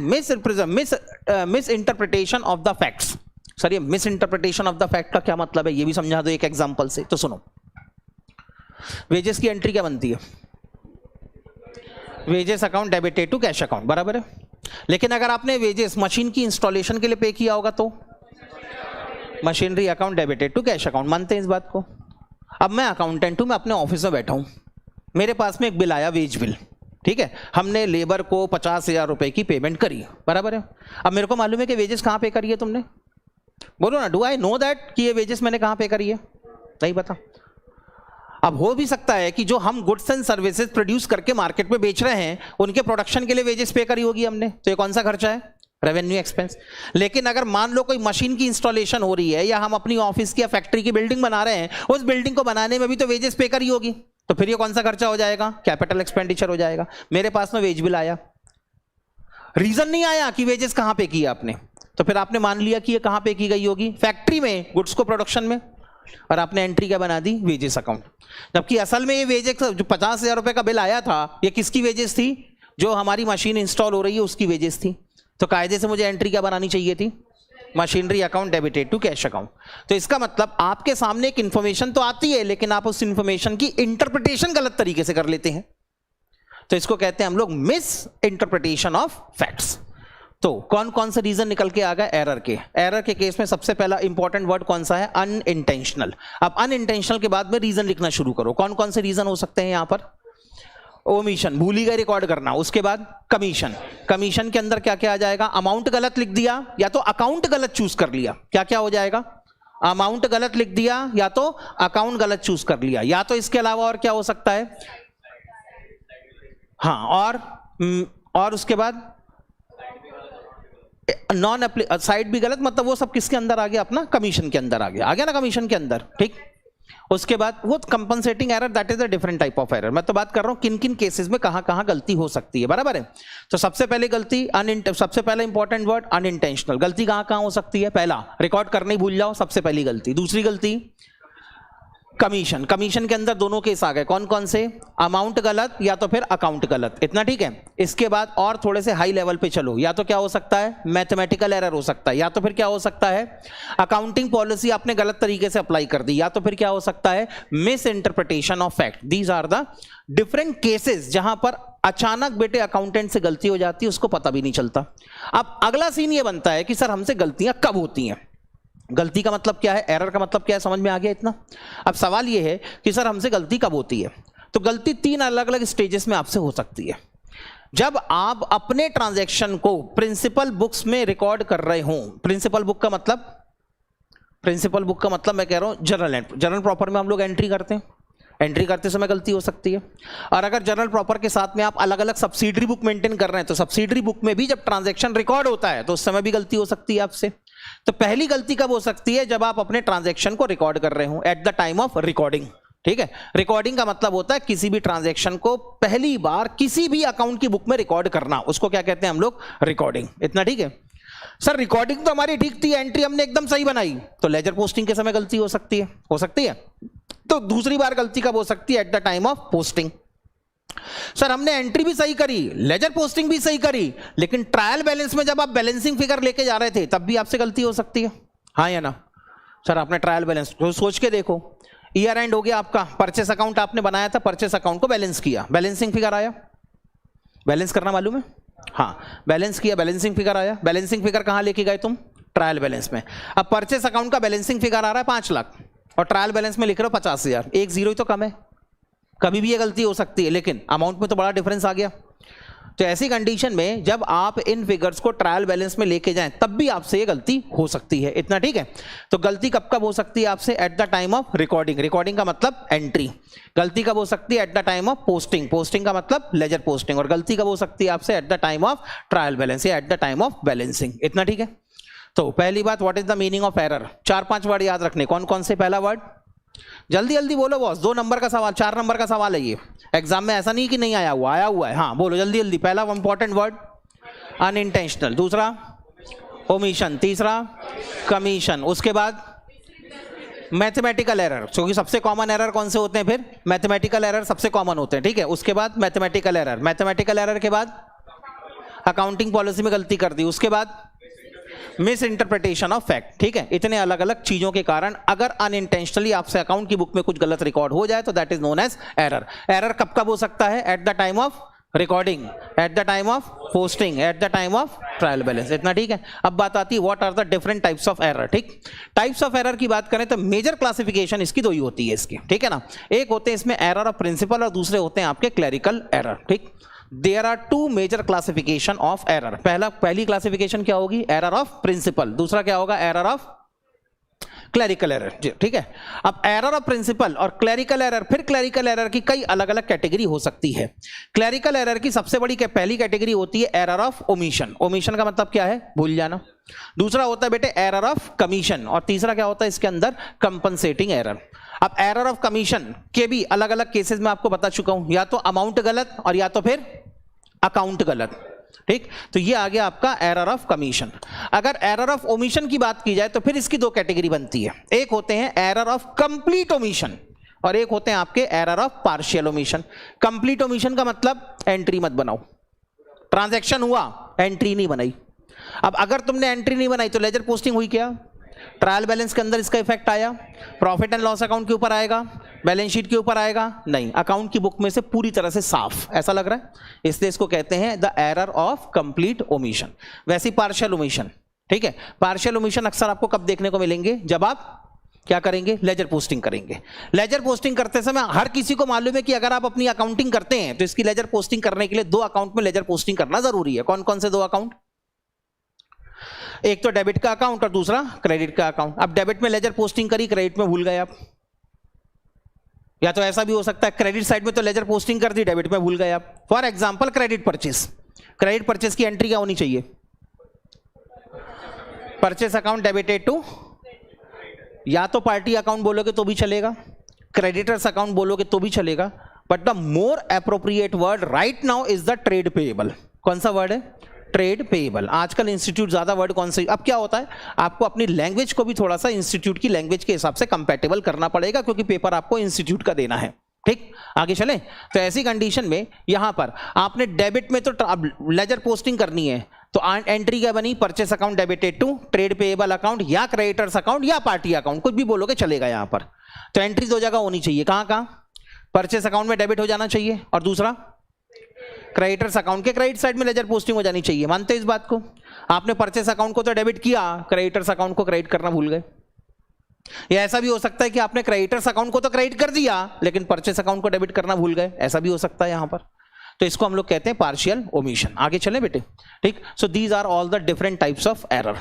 misinterpretation of the facts. Sir ये misinterpretation of the fact का क्या मतलब है, ये भी समझा दो एक एग्जांपल से। तो सुनो, वेजेस की एंट्री क्या बनती है, wages account debited to cash account, बराबर है। लेकिन अगर आपने वेजेस मशीन की इंस्टॉलेशन के लिए पे किया होगा तो machinery account debited to cash account, मानते हैं इस बात को। अब मैं अकाउंटेंट हूं, मैं अपने ऑफिस में बैठा हूं, मेरे पास में एक बिल आया, वेज बिल, ठीक है। हमने लेबर को 50,000 रुपए की पेमेंट करी, बराबर है। अब मेरे को मालूम है कि वेजेस कहां पे करी है तुमने, बोलो ना, डू आई नो दैट कि ये वेजेस मैंने कहां पे करी है, नहीं पता। अब हो भी सकता है कि जो हम गुड्स एंड सर्विसेज प्रोड्यूस करके मार्केट में बेच रहे हैं, उनके प्रोडक्शन के लिए वेजेस पे करी होगी हमने, तो ये कौन सा खर्चा है, रेवेन्यू एक्सपेंस। लेकिन अगर मान लो कोई मशीन की इंस्टॉलेशन हो रही है, या हम अपनी ऑफिस की या फैक्ट्री की बिल्डिंग बना रहे हैं, उस बिल्डिंग को बनाने में भी तो वेजेस पे करी होगी, तो फिर ये कौन सा खर्चा हो जाएगा, कैपिटल एक्सपेंडिचर हो जाएगा। मेरे पास में वेज बिल आया, रीजन नहीं आया कि वेजेस कहां पे किया आपने, तो फिर आपने मान लिया कि ये कहां पे की गई होगी, फैक्ट्री में, गुड्स को प्रोडक्शन में, और आपने एंट्री क्या बना दी, वेजेस अकाउंट। जबकि असल में ये वेजेस जो 50,000 रुपए का बिल आया था, ये किसकी वेजेस थी, जो हमारी मशीन इंस्टॉल हो रही है उसकी वेजेस थी। तो कायदे से मुझे एंट्री क्या बनानी चाहिए थी, machinery account debited to cash account. तो इसका मतलब आपके सामने एक इंफॉर्मेशन तो आती है, लेकिन आप उस इंफॉर्मेशन की इंटरप्रिटेशन गलत तरीके से कर लेते हैं। तो इसको कहते हैं हम लोग मिस इंटरप्रिटेशन ऑफ फैक्ट्स। तो कौन कौन से रीजन निकल के आ गए एरर के? एरर के केस में सबसे पहला इंपॉर्टेंट वर्ड कौन सा है? अनइंटेंशनल। अब अनइंटेंशनल के बाद में रीजन लिखना शुरू करो। कौन कौन से रीजन हो सकते हैं यहां पर? ओमिशन, भूल ही गए रिकॉर्ड करना। उसके बाद कमीशन, कमीशन के अंदर क्या क्या आ जाएगा? अमाउंट गलत लिख दिया या तो अकाउंट गलत चूज कर लिया। क्या क्या हो जाएगा? अमाउंट गलत लिख दिया या तो अकाउंट गलत चूज कर लिया। या तो इसके अलावा और क्या हो सकता है? हाँ, और उसके बाद नॉन साइड भी गलत, मतलब वो सब किसके अंदर आ गया? अपना कमीशन के अंदर आ गया ना, कमीशन के अंदर। ठीक, उसके बाद वो compensating error, that is a different type of error. मैं तो बात कर रहा हूं किन किन केसेस में कहां कहां गलती हो सकती है, बराबर है। तो सबसे पहले गलती सबसे पहले इंपॉर्टेंट वर्ड अनइंटेंशनल। गलती कहां कहां हो सकती है? पहला, रिकॉर्ड करने ही भूल जाओ, सबसे पहली गलती। दूसरी गलती कमीशन, कमीशन के अंदर दोनों केस आ गए। कौन कौन से? अमाउंट गलत या तो फिर अकाउंट गलत। इतना ठीक है। इसके बाद और थोड़े से हाई लेवल पे चलो, या तो क्या हो सकता है? मैथमेटिकल एरर हो सकता है, या तो फिर क्या हो सकता है? अकाउंटिंग पॉलिसी आपने गलत तरीके से अप्लाई कर दी, या तो फिर क्या हो सकता है? Misinterpretation of fact. These are the different cases जहां पर अचानक बेटे अकाउंटेंट से गलती हो जाती है, उसको पता भी नहीं चलता। अब अगला सीन ये बनता है कि सर हमसे गलतियां कब होती हैं? गलती का मतलब क्या है, एरर का मतलब क्या है, समझ में आ गया इतना? अब सवाल ये है कि सर हमसे गलती कब होती है? तो गलती 3 अलग अलग स्टेजेस में आपसे हो सकती है। जब आप अपने ट्रांजैक्शन को प्रिंसिपल बुक्स में रिकॉर्ड कर रहे हो, प्रिंसिपल बुक का मतलब, प्रिंसिपल बुक का मतलब मैं कह रहा हूं जनरल प्रॉपर में हम लोग एंट्री करते हैं, एंट्री करते समय गलती हो सकती है। और अगर जनरल प्रॉपर के साथ में आप अलग अलग सब्सिडरी बुक मेंटेन कर रहे हैं, तो सब्सिडरी बुक में भी जब ट्रांजैक्शन रिकॉर्ड होता है तो उस समय भी गलती हो सकती है आपसे। तो पहली गलती कब हो सकती है? जब आप अपने ट्रांजैक्शन को रिकॉर्ड कर रहे हो, eight the time of recording. ठीक है, रिकॉर्डिंग का मतलब होता है किसी भी ट्रांजैक्शन को पहली बार किसी भी अकाउंट की बुक में रिकॉर्ड करना, उसको क्या कहते हैं हम लोग? रिकॉर्डिंग। इतना ठीक है। सर रिकॉर्डिंग तो हमारी ठीक थी, एंट्री हमने एकदम सही बनाई, तो लेजर पोस्टिंग के समय गलती हो सकती है, हो सकती है। तो दूसरी बार गलती कब हो सकती है? At the time of posting. Sir हमने एंट्री भी सही करी, लेजर पोस्टिंग भी सही करी, लेकिन ट्रायल बैलेंस में जब आप बैलेंसिंग फिगर लेके जा रहे थे तब भी आपसे गलती हो सकती है, हाँ या ना? सर आपने ट्रायल बैलेंस तो सोच के देखो, ईयर एंड हो गया आपका, परचेस अकाउंट आपने बनाया था, परचेस अकाउंट को बैलेंस किया, बैलेंसिंग फिगर आया, बैलेंस करना मालूम है? हाँ, बैलेंस किया, बैलेंसिंग फिगर आया। बैलेंसिंग फिगर कहां लेके गए तुम? ट्रायल बैलेंस में। अब परचेस अकाउंट का बैलेंसिंग फिगर आ रहा है 5 लाख और ट्रायल बैलेंस में लिख रहे हो 50,000, एक जीरो ही तो कम है। कभी भी ये गलती हो सकती है, लेकिन अमाउंट में तो बड़ा डिफरेंस आ गया। तो ऐसी कंडीशन में जब आप इन फिगर्स को ट्रायल बैलेंस में लेके जाएं तब भी आपसे ये गलती हो सकती है। इतना ठीक है। तो गलती कब कब हो सकती है आपसे? At the time of recording, recording का मतलब एंट्री। गलती कब हो सकती है? At the time of posting, posting का मतलब लेजर पोस्टिंग। और गलती कब हो सकती है आपसे? At the time of trial balance या at the time of balancing. इतना ठीक है। तो पहली बात, what is the meaning of error? 4-5 word याद रखने। कौन कौन से? पहला वर्ड, जल्दी जल्दी बोलो बॉस, 2 नंबर का सवाल, 4 नंबर का सवाल है ये एग्जाम में, ऐसा नहीं कि नहीं आया हुआ, आया हुआ है। हाँ बोलो जल्दी जल्दी। पहला इंपॉर्टेंट वर्ड अनइंटेंशनल, दूसरा ओमिशन, तीसरा कमीशन, उसके बाद मैथमेटिकल एरर, क्योंकि सबसे कॉमन एरर कौन से होते हैं? फिर मैथमेटिकल एरर सबसे कॉमन होते हैं। ठीक है, उसके बाद मैथमेटिकल एरर, मैथमेटिकल एरर के बाद अकाउंटिंग पॉलिसी में गलती कर दी, उसके बाद मिस इंटरप्रिटेशन ऑफ फैक्ट। ठीक है, इतने अलग अलग चीजों के कारण अगर अनइंटेंशनली आपसे अकाउंट की बुक में कुछ गलत रिकॉर्ड हो जाए तो that is known as error. Error कब कब हो सकता है? At the time of recording, at the time of posting, at the time of trial balance. इतना ठीक है। अब बात आती है what are the different types of error. ठीक, टाइप्स ऑफ एरर की बात करें तो मेजर क्लासिफिकेशन इसकी 2 ही होती है इसकी। ठीक है ना, एक होते हैं इसमें एरर ऑफ प्रिंसिपल और दूसरे होते हैं आपके क्लरिकल एरर। ठीक, there are 2 major classification of error. पहली क्लासिफिकेशन क्या होगी? Error of principle. दूसरा क्या होगा? Error of clerical error. ठीक है। अब एरर ऑफ प्रिंसिपल और क्लरिकल एरर, फिर क्लरिकल एरर की कई अलग अलग कैटेगरी हो सकती है। क्लरिकल एरर की सबसे बड़ी पहली कैटेगरी होती है एरर ऑफ ओमिशन। ओमिशन का मतलब क्या है? भूल जाना। दूसरा होता है बेटे एरर ऑफ कमीशन, और तीसरा क्या होता है इसके अंदर? Compensating error. अब एरर ऑफ कमीशन के भी अलग अलग केसेस में आपको बता चुका हूं, या तो अमाउंट गलत और या तो फिर अकाउंट गलत। ठीक, तो ये आ गया आपका एरर ऑफ कमीशन। अगर एरर ऑफ ओमिशन की बात की जाए तो फिर इसकी 2 कैटेगरी बनती है। एक होते हैं एरर ऑफ कंप्लीट ओमिशन और एक होते हैं आपके error of partial omission. Complete omission का मतलब एंट्री मत बनाओ, ट्रांजैक्शन हुआ, एंट्री नहीं बनाई। अब अगर तुमने एंट्री नहीं बनाई तो लेजर पोस्टिंग हुई क्या? ट्रायल बैलेंस के अंदर इसका इफेक्ट आया, प्रॉफिट एंड लॉस अकाउंट के ऊपर आएगा, बैलेंस शीट के ऊपर आएगा नहीं, अकाउंट की बुक में से पूरी तरह से साफ, ऐसा लग रहा है, इसलिए इसको कहते हैं the error of complete omission. वैसे ही पार्शियल ओमिशन, ठीक है, पार्शियल ओमिशन अक्सर आपको कब देखने को मिलेंगे, जब आप क्या करेंगे, लेजर पोस्टिंग करेंगे। लेजर पोस्टिंग करते समय हर किसी को मालूम है कि अगर आप अपनी अकाउंटिंग करते हैं तो इसकी लेजर पोस्टिंग करने के लिए 2 अकाउंट में लेजर पोस्टिंग करना जरूरी है। कौन कौन से 2 अकाउंट, एक तो डेबिट का अकाउंट और दूसरा क्रेडिट का अकाउंट। अब डेबिट में लेजर पोस्टिंग करी, क्रेडिट में भूल गए आप, या तो ऐसा भी हो सकता है क्रेडिट साइड में तो लेजर पोस्टिंग कर दी, डेबिट में भूल गए आप। For example credit purchase, credit purchase की एंट्री क्या होनी चाहिए, परचेस अकाउंट डेबिटेड टू, या तो पार्टी अकाउंट बोलोगे तो भी चलेगा, क्रेडिटर्स अकाउंट बोलोगे तो भी चलेगा, but the more appropriate word right now is the trade payable. कौन सा वर्ड है, ट्रेड पेएबल। आजकल इंस्टीट्यूट ज्यादा वर्ड कौन से, अब क्या होता है आपको अपनी लैंग्वेज को भी थोड़ा सा इंस्टीट्यूट की लैंग्वेज के हिसाब से कंपैटिबल करना पड़ेगा, क्योंकि पेपर आपको इंस्टीट्यूट का देना है। ठीक, आगे चले। तो ऐसी कंडीशन में यहां पर आपने डेबिट में तो लेजर पोस्टिंग करनी है, तो एंट्री क्या बनी, purchase account debited to trade payable account, या क्रेडिटर्स अकाउंट या पार्टी अकाउंट, कुछ भी बोलोगे चलेगा यहां पर। तो एंट्री 2 जगह होनी चाहिए, कहां कहां, परचेस अकाउंट में डेबिट हो जाना चाहिए और दूसरा क्रेडिटर्स अकाउंट के क्रेडिट साइड में लेजर पोस्टिंग हो जानी चाहिए। मानते हैं इस बात को, आपने परचेस अकाउंट को तो डेबिट किया, क्रेडिटर्स अकाउंट को क्रेडिट करना भूल गए। या ऐसा भी हो सकता है कि आपने क्रेडिटर्स अकाउंट को तो क्रेडिट कर दिया लेकिन परचेस अकाउंट को डेबिट करना भूल गए, ऐसा भी हो सकता है यहां पर। तो इसको हम लोग कहते हैं पार्शियल ओमिशन। आगे चले बेटे, ठीक। So these are all the different types of error.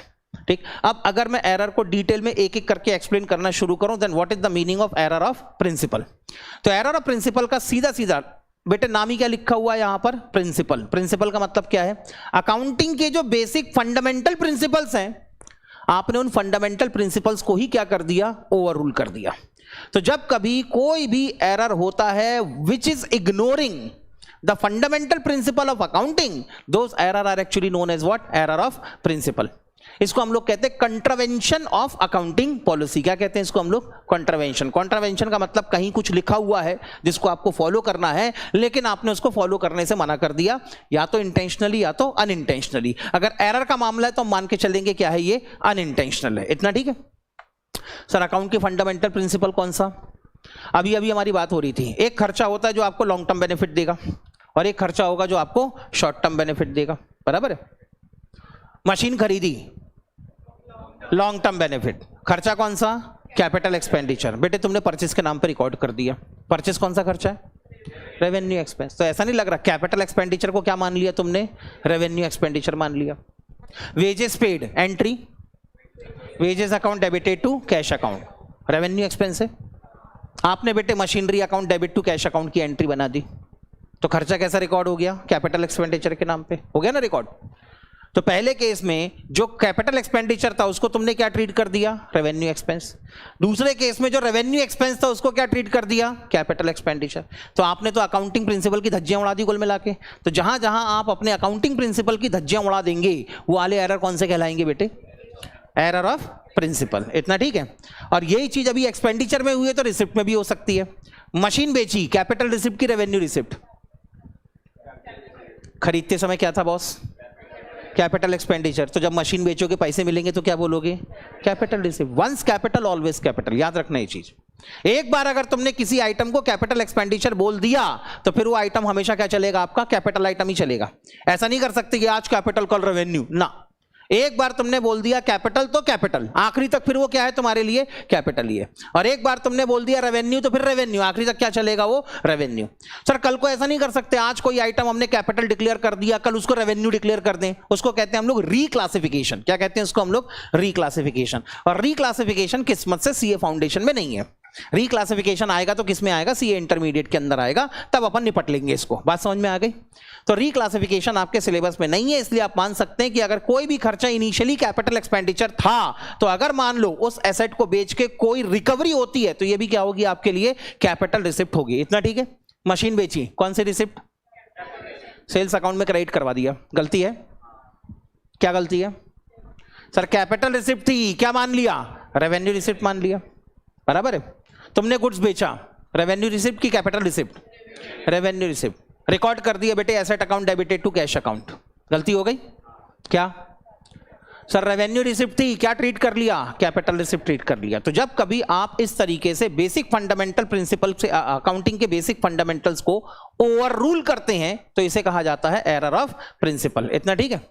ठीक, अब अगर मैं एरर को डिटेल में एक एक करके एक्सप्लेन करना शुरू करूं, then what is the meaning of error of principle. तो एरर ऑफ प्रिंसिपल का सीधा सीधा बेटे नाम ही क्या लिखा हुआ है यहां पर, प्रिंसिपल। प्रिंसिपल का मतलब क्या है, अकाउंटिंग के जो बेसिक फंडामेंटल प्रिंसिपल्स हैं, आपने उन फंडामेंटल प्रिंसिपल्स को ही क्या कर दिया, ओवररूल कर दिया। तो जब कभी कोई भी एरर होता है which is ignoring the fundamental principle of accounting, those error are actually known as what, error of principle. इसको हम लोग कहते हैं कंट्रावेंशन ऑफ अकाउंटिंग पॉलिसी। क्या कहते हैं इसको हम लोग, कंट्रावेंशन। कंट्रावेंशन का मतलब कहीं कुछ लिखा हुआ है जिसको आपको फॉलो करना है, लेकिन आपने उसको फॉलो करने से मना कर दिया, या तो इंटेंशनली या तो अनइंटेंशनली। अगर एरर का मामला है तो मान के चलेंगे क्या है, ये अनइंटेंशनल है। इतना ठीक है सर। अकाउंट की फंडामेंटल प्रिंसिपल कौन सा, अभी अभी हमारी बात हो रही थी। एक खर्चा होता है जो आपको लॉन्ग टर्म बेनिफिट देगा, और एक खर्चा होगा जो आपको शॉर्ट टर्म बेनिफिट देगा, बराबर है। मशीन खरीदी, लॉन्ग टर्म बेनिफिट। खर्चा कौन सा, कैपिटल एक्सपेंडिचर। बेटे तुमने परचेस के नाम पर रिकॉर्ड कर दिया, परचेस कौन सा खर्चा है, रेवेन्यू एक्सपेंस। तो ऐसा नहीं लग रहा कैपिटल एक्सपेंडिचर को क्या मान लिया तुमने, रेवेन्यू एक्सपेंडिचर मान लिया। Wages paid, entry wages account debited to cash account, revenue expense है। आपने बेटे machinery account debit to cash account की एंट्री बना दी, तो खर्चा कैसा रिकॉर्ड हो गया, कैपिटल एक्सपेंडिचर के नाम पे हो गया ना रिकॉर्ड। तो पहले केस में जो कैपिटल एक्सपेंडिचर था उसको तुमने क्या ट्रीट कर दिया, रेवेन्यू एक्सपेंस। दूसरे केस में जो रेवेन्यू एक्सपेंस था उसको क्या ट्रीट कर दिया, कैपिटल एक्सपेंडिचर। तो आपने तो अकाउंटिंग प्रिंसिपल की धज्जियां उड़ा दी कुल मिला के। तो जहां जहां आप अपने अकाउंटिंग प्रिंसिपल की धज्जियां उड़ा देंगे वो वाले एरर कौन से कहलाएंगे बेटे, एरर ऑफ प्रिंसिपल। इतना ठीक है। और यही चीज अभी एक्सपेंडिचर में हुई है तो रिसिप्ट में भी हो सकती है। मशीन बेची, कैपिटल रिसिप्ट की रेवेन्यू रिसिप्ट। खरीदते समय क्या था बॉस, कैपिटल एक्सपेंडिचर। तो जब मशीन बेचोगे पैसे मिलेंगे तो क्या बोलोगे, capital receipt. Once capital always capital, याद रखना ये चीज। एक बार अगर तुमने किसी आइटम को कैपिटल एक्सपेंडिचर बोल दिया तो फिर वो आइटम हमेशा क्या चलेगा, आपका कैपिटल आइटम ही चलेगा। ऐसा नहीं कर सकते कि आज कैपिटल कल रेवेन्यू, ना। एक बार तुमने बोल दिया कैपिटल तो कैपिटल, आखिरी तक फिर वो क्या है तुम्हारे लिए, कैपिटल ही है। और एक बार तुमने बोल दिया रेवेन्यू तो फिर रेवेन्यू, आखिरी तक क्या चलेगा, वो रेवेन्यू। सर कल को ऐसा नहीं कर सकते, आज कोई आइटम हमने कैपिटल डिक्लेयर कर दिया, कल उसको रेवेन्यू डिक्लेयर कर दें। उसको कहते हैं हम लोग रीक्लासिफिकेशन। क्या कहते हैं उसको हम लोग, रीक्लासिफिकेशन। और रीक्लासिफिकेशन किस्मत से सीए फाउंडेशन में नहीं है। रीक्लासिफिकेशन आएगा तो किस में आएगा, सीए इंटरमीडिएट के अंदर आएगा, तब अपन निपट लेंगे इसको। बात समझ में आ गई। तो रीक्लासिफिकेशन आपके सिलेबस में नहीं है, इसलिए आप मान सकते हैं कि अगर कोई भी खर्चा इनिशियली कैपिटल एक्सपेंडिचर था तो अगर मान लो उस एसेट को बेच के कोई रिकवरी होती है तो ये भी क्या होगी आपके लिए, कैपिटल रिसिप्ट होगी। इतना ठीक है। मशीन बेची, कौन सी रिसिप्ट, सेल्स अकाउंट में क्रेडिट करवा दिया, गलती है, क्या गलती है सर, कैपिटल रिसिप्ट थी, क्या मान लिया, रेवेन्यू रिसिप्ट मान लिया, बराबर है। तुमने गुड्स बेचा, रेवेन्यू रिसिप्ट की capital receipt, revenue receipt. Record कर दिया बेटे asset account debited to cash account, गलती हो गई क्या। सर रेवेन्यू रिसिप्ट थी, क्या ट्रीट कर लिया, कैपिटल रिसिप्ट ट्रीट कर लिया। तो जब कभी आप इस तरीके से बेसिक फंडामेंटल प्रिंसिपल से अकाउंटिंग के बेसिक फंडामेंटल्स को ओवर रूल करते हैं तो इसे कहा जाता है एरर ऑफ प्रिंसिपल। इतना ठीक है।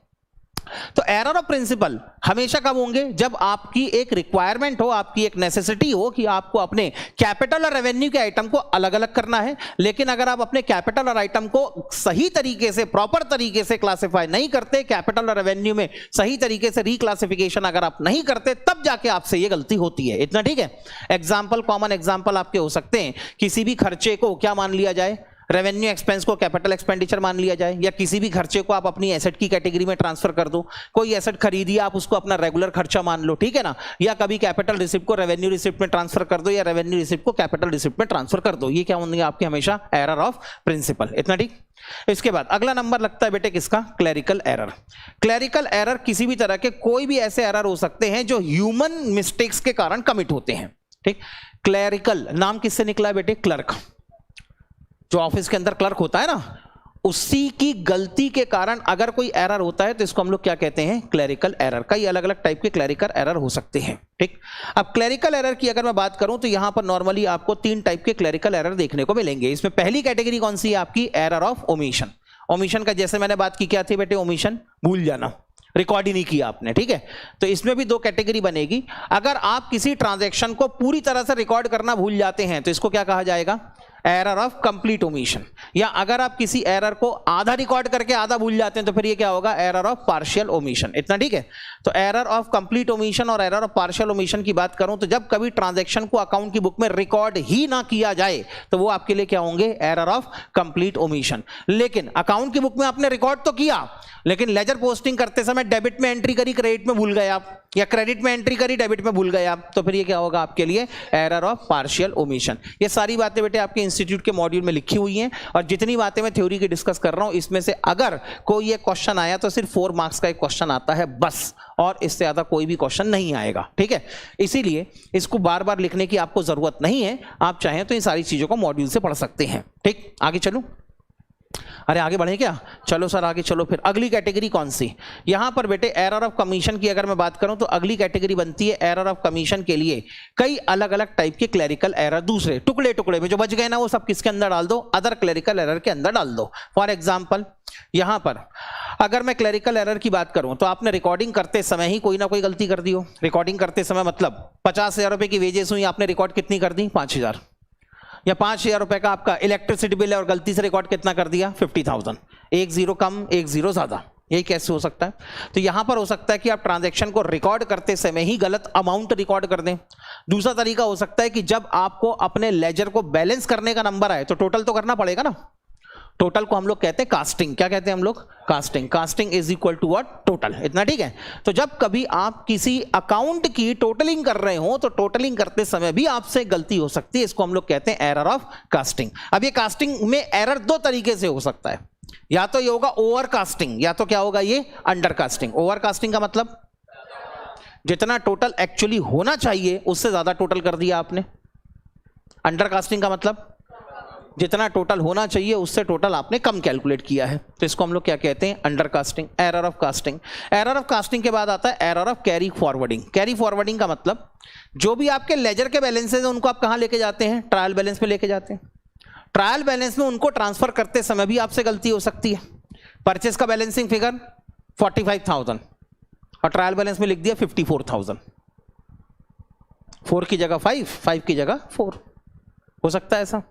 तो एरर ऑफ प्रिंसिपल हमेशा कब होंगे, जब आपकी एक रिक्वायरमेंट हो, आपकी एक नेसेसिटी हो कि आपको अपने कैपिटल और रेवेन्यू के आइटम को अलग अलग करना है। लेकिन अगर आप अपने कैपिटल और आइटम को सही तरीके से, प्रॉपर तरीके से क्लासिफाई नहीं करते, कैपिटल और रेवेन्यू में सही तरीके से रिक्लासिफिकेशन अगर आप नहीं करते, तब जाके आपसे ये गलती होती है। इतना ठीक है। एग्जाम्पल, कॉमन एग्जाम्पल आपके हो सकते हैं, किसी भी खर्चे को क्या मान लिया जाए, रेवेन्यू एक्सपेंस को कैपिटल एक्सपेंडिचर मान लिया जाए, या किसी भी खर्चे को आप अपनी एसेट की कैटेगरी में ट्रांसफर कर दो। कोई एसेट खरीदी, आप उसको अपना रेगुलर खर्चा मान लो, ठीक है ना। या कभी कैपिटल रिसिप्ट को रेवेन्यू रिसिप्ट में ट्रांसफर कर दो, या रेवेन्यू रिसिप्ट को कैपिटल रिसिप्ट में ट्रांसफर कर दो। ये क्या होंगे आपके हमेशा एरर ऑफ प्रिंसिपल। इतना ठीक। इसके बाद अगला नंबर लगता है बेटे किसका, क्लरिकल एरर। क्लरिकल एरर किसी भी तरह के कोई भी ऐसे एरर हो सकते हैं जो ह्यूमन मिस्टेक्स के कारण कमिट होते हैं। ठीक। क्लरिकल नाम किससे निकला है बेटे, क्लर्क, जो ऑफिस के अंदर क्लर्क होता है ना, उसी की गलती के कारण अगर कोई एरर होता है तो इसको हम लोग क्या कहते हैं, क्लरिकल एरर। कई अलग अलग टाइप के क्लरिकल एरर हो सकते हैं। ठीक। अब क्लरिकल एरर की अगर मैं बात करूं तो यहां पर नॉर्मली आपको 3 टाइप के क्लरिकल एरर देखने को मिलेंगे। इसमें पहली कैटेगरी कौन सी है आपकी, एरर ऑफ ओमिशन। ओमिशन का जैसे मैंने बात की, क्या थी बेटे, ओमिशन, भूल जाना, रिकॉर्ड ही नहीं किया आपने। ठीक है। तो इसमें भी 2 कैटेगरी बनेगी। अगर आप किसी ट्रांजैक्शन को पूरी तरह से रिकॉर्ड करना भूल जाते हैं तो इसको क्या कहा जाएगा, एरर ऑफ कंप्लीट ओमिशन। या अगर आप किसी एरर को आधा रिकॉर्ड करके आधा भूल जाते हैं तो फिर ये क्या होगा, एरर ऑफ पार्शियल ओमिशन। इतना ठीक है। तो एरर ऑफ कंप्लीट ओमिशन और एरर ऑफ पार्शियल ओमिशन की बात करूं तो जब कभी ट्रांजैक्शन को अकाउंट की बुक में रिकॉर्ड ही ना किया जाए तो वो आपके लिए क्या होंगे, एरर ऑफ कंप्लीट ओमिशन। लेकिन अकाउंट की बुक में आपने रिकॉर्ड तो किया, लेकिन लेजर पोस्टिंग करते समय डेबिट में एंट्री करी, क्रेडिट में भूल गए आप, या क्रेडिट में एंट्री करी, डेबिट में भूल गए आप, तो फिर ये क्या होगा आपके लिए, एरर ऑफ पार्शियल ओमिशन। ये सारी बातें बेटे आपके इंस्टीट्यूट के मॉड्यूल में लिखी हुई हैं, और जितनी बातें मैं थ्योरी की डिस्कस कर रहा हूं इसमें से अगर कोई एक क्वेश्चन आया तो सिर्फ 4 मार्क्स का एक क्वेश्चन आता है बस, और इससे ज्यादा कोई भी क्वेश्चन नहीं आएगा। ठीक है। इसीलिए इसको बार बार लिखने की आपको जरूरत नहीं है, आप चाहें तो इन सारी चीजों को मॉड्यूल से पढ़ सकते हैं। ठीक। आगे चलूं, अरे आगे बढ़े क्या, चलो सर आगे चलो। फिर अगली कैटेगरी कौन सी, यहां पर बेटे एरर ऑफ कमीशन की अगर मैं बात करूं तो अगली कैटेगरी बनती है एरर ऑफ कमीशन के लिए कई अलग अलग टाइप के क्लरिकल एरर, दूसरे टुकड़े टुकड़े में जो बच गए ना वो सब किसके अंदर डाल दो, अदर क्लरिकल एरर के अंदर डाल दो। फॉर एग्जाम्पल यहां पर अगर मैं क्लरिकल एरर की बात करूं तो आपने रिकॉर्डिंग करते समय ही कोई ना कोई गलती कर दी हो। रिकॉर्डिंग करते समय मतलब 50,000 रुपए की वेजेस हुई, आपने रिकॉर्ड कितनी कर दी, 5,000, या 5,000 रुपए का आपका इलेक्ट्रिसिटी बिल है और गलती से रिकॉर्ड कितना कर दिया, 50,000। 1 0 कम 1 0 ज्यादा, यही कैसे हो सकता है। तो यहां पर हो सकता है कि आप ट्रांजैक्शन को रिकॉर्ड करते समय ही गलत अमाउंट रिकॉर्ड कर दें। दूसरा तरीका हो सकता है कि जब आपको अपने लेजर को बैलेंस करने का नंबर आए तो टोटल तो करना पड़ेगा ना, टोटल को हम लोग कहते हैं कास्टिंग। क्या कहते हैं हम लोग, casting. Casting is equal to what, total. इतना ठीक है। तो जब कभी आप किसी अकाउंट की टोटलिंग कर रहे हो तो टोटलिंग करते समय भी आपसे गलती हो सकती है, इसको हम लोग कहते हैं एरर ऑफ कास्टिंग। अब ये कास्टिंग में एरर 2 तरीके से हो सकता है, या तो ये होगा ओवर कास्टिंग, या तो क्या होगा ये अंडर कास्टिंग। ओवर कास्टिंग का मतलब जितना टोटल एक्चुअली होना चाहिए उससे ज्यादा टोटल कर दिया आपने। अंडर कास्टिंग का मतलब जितना टोटल होना चाहिए उससे टोटल आपने कम कैलकुलेट किया है, तो इसको हम लोग क्या कहते हैं, under casting, error of casting. Error of casting के बाद आता है error of carry forwarding. Carry forwarding का मतलब जो भी आपके लेजर के बैलेंसेज हैं उनको आप कहां लेके जाते हैं, ट्रायल बैलेंस में लेके जाते हैं। ट्रायल बैलेंस में उनको ट्रांसफर करते समय भी आपसे गलती हो सकती है। परचेस का बैलेंसिंग फिगर 45,000 और ट्रायल बैलेंस में लिख दिया 54,000। 4 की जगह 5, 5 की जगह 4, हो सकता है ऐसा,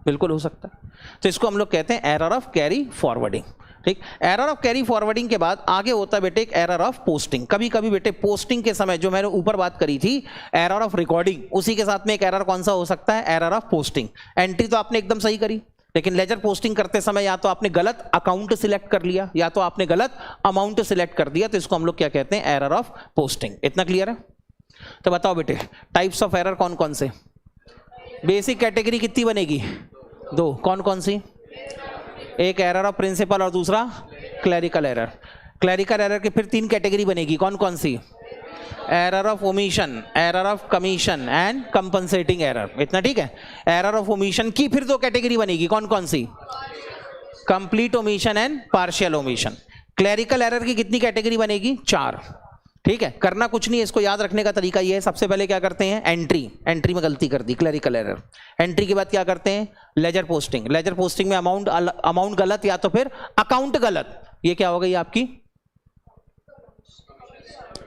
बिल्कुल हो सकता है। तो इसको हम लोग कहते हैं एरर ऑफ कैरी फॉरवर्डिंग। ठीक। एरर ऑफ कैरी फॉरवर्डिंग के बाद आगे होता है बेटे एक एरर ऑफ पोस्टिंग। कभी कभी बेटे पोस्टिंग के समय जो मैंने ऊपर बात करी थी एरर ऑफ रिकॉर्डिंग, उसी के साथ में एक एरर कौन सा हो सकता है, एरर ऑफ पोस्टिंग। एंट्री तो आपने एकदम सही करी, लेकिन लेजर पोस्टिंग करते समय या तो आपने गलत अकाउंट सिलेक्ट कर लिया या तो आपने गलत अमाउंट सिलेक्ट कर दिया, तो इसको हम लोग क्या कहते हैं, एरर ऑफ पोस्टिंग। इतना क्लियर है। तो बताओ बेटे टाइप्स ऑफ एरर कौन कौन से, बेसिक कैटेगरी कितनी बनेगी, 2, कौन कौन सी, एक एरर ऑफ प्रिंसिपल और दूसरा क्लरिकल एरर। क्लरिकल एरर की फिर 3 कैटेगरी बनेगी, कौन कौन सी, error of omission, error of commission and compensating error. इतना ठीक है। एरर ऑफ ओमिशन की फिर 2 कैटेगरी बनेगी, कौन कौन सी, complete omission and partial omission. Clerical error की कितनी कैटेगरी बनेगी, 4। ठीक है, करना कुछ नहीं है, इसको याद रखने का तरीका ये है, सबसे पहले क्या करते हैं, एंट्री में गलती कर दी, क्लरिकल एरर। एंट्री के बाद क्या करते हैं, लेजर पोस्टिंग। लेजर पोस्टिंग में अमाउंट गलत या तो फिर अकाउंट गलत, ये क्या हो गई आपकी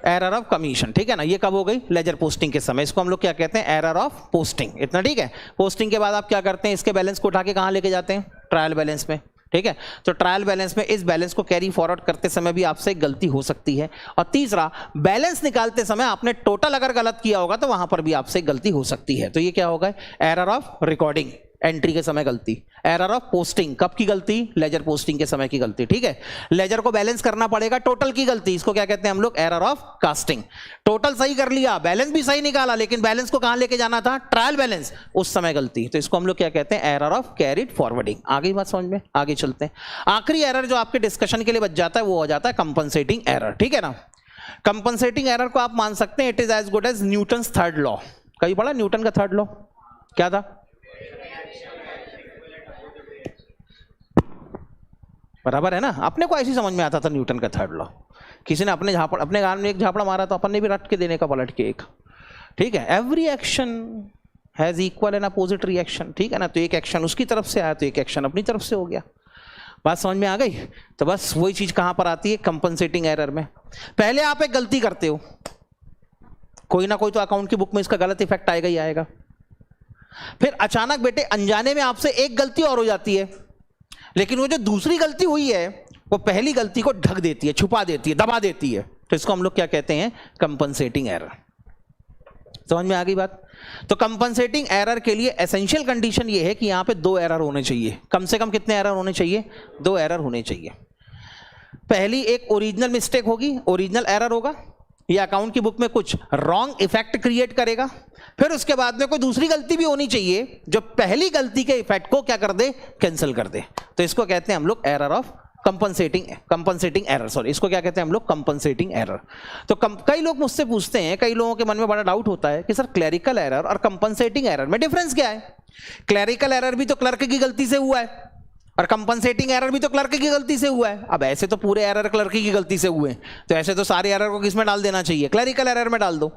एरर ऑफ कमीशन। ठीक है ना, ये कब हो गई, लेजर पोस्टिंग के समय, इसको हम लोग क्या कहते हैं, एरर ऑफ पोस्टिंग। इतना ठीक है। पोस्टिंग के बाद आप क्या करते हैं, इसके बैलेंस को उठा के कहां लेके जाते हैं, ट्रायल बैलेंस में। ठीक है, तो ट्रायल बैलेंस में इस बैलेंस को कैरी फॉरवर्ड करते समय भी आपसे गलती हो सकती है। और तीसरा, बैलेंस निकालते समय आपने टोटल अगर गलत किया होगा तो वहां पर भी आपसे गलती हो सकती है। तो ये क्या होगा, एरर ऑफ रिकॉर्डिंग, एंट्री के समय गलती। एरर ऑफ पोस्टिंग, कब की गलती, लेजर पोस्टिंग के समय की गलती। ठीक है, लेजर को बैलेंस करना पड़ेगा, टोटल की गलती, इसको क्या कहते हैं हम लोग, एरर ऑफ कास्टिंग। टोटल सही कर लिया, बैलेंस भी सही निकाला, लेकिन बैलेंस को कहां लेके जाना था, ट्रायल बैलेंस, उस समय गलती, तो इसको हम लोग क्या कहते हैं, एरर ऑफ कैरिड फॉरवर्डिंग। आगे बात समझ में, आगे चलते हैं। आखिरी एरर जो आपके डिस्कशन के लिए बच जाता है वो हो जाता है कंपनसेटिंग एरर। ठीक है ना, कंपनसेटिंग एरर को आप मान सकते हैं it is as good as Newton's third law. कहीं पढ़ा न्यूटन का थर्ड लॉ क्या था, बराबर है ना, अपने को ऐसी समझ में आता था न्यूटन का थर्ड लॉ। किसी ने अपने गान में एक झापड़ा मारा तो अपन ने भी रट के देने का पलट के एक। ठीक है, every action has equal and opposite reaction. ठीक है ना, तो एक एक्शन उसकी तरफ से आया तो एक एक्शन अपनी तरफ से हो गया। बात समझ में आ गई। तो बस वही चीज कहां पर आती है, कंपनसेटिंग एरर में। पहले आप एक गलती करते हो, कोई ना कोई तो अकाउंट की बुक में इसका गलत इफेक्ट आएगा ही आएगा। फिर अचानक बेटे अनजाने में आपसे एक गलती और हो जाती है, लेकिन वो जो दूसरी गलती हुई है वो पहली गलती को ढक देती है, छुपा देती है, दबा देती है। तो इसको हम लोग क्या कहते हैं, कंपनसेटिंग एरर। समझ में आ गई बात। तो कंपनसेटिंग एरर के लिए एसेंशियल कंडीशन ये है कि यहां पे 2 एरर होने चाहिए। कम से कम कितने एरर होने चाहिए, 2 एरर होने चाहिए। पहली एक ओरिजिनल मिस्टेक होगी, ओरिजिनल एरर होगा, ये अकाउंट की बुक में कुछ रॉन्ग इफेक्ट क्रिएट करेगा। फिर उसके बाद में कोई दूसरी गलती भी होनी चाहिए जो पहली गलती के इफेक्ट को क्या कर दे, कैंसिल कर दे। तो इसको कहते हैं हम लोग error of compensating error, sorry, इसको क्या कहते हैं हम लोग, कंपनसेटिंग एरर। तो कई लोग मुझसे पूछते हैं, कई लोगों के मन में बड़ा डाउट होता है कि सर क्लरिकल एरर और कंपनसेटिंग एरर में डिफरेंस क्या है। क्लरिकल एरर भी तो क्लर्क की गलती से हुआ है और कंपनसेटिंग एरर भी तो क्लर्क की गलती से हुआ है। अब ऐसे तो पूरे एरर क्लर्क की गलती से हुए हैं, तो ऐसे तो सारे एरर को किस में डाल देना चाहिए, क्लरिकल एरर में डाल दो।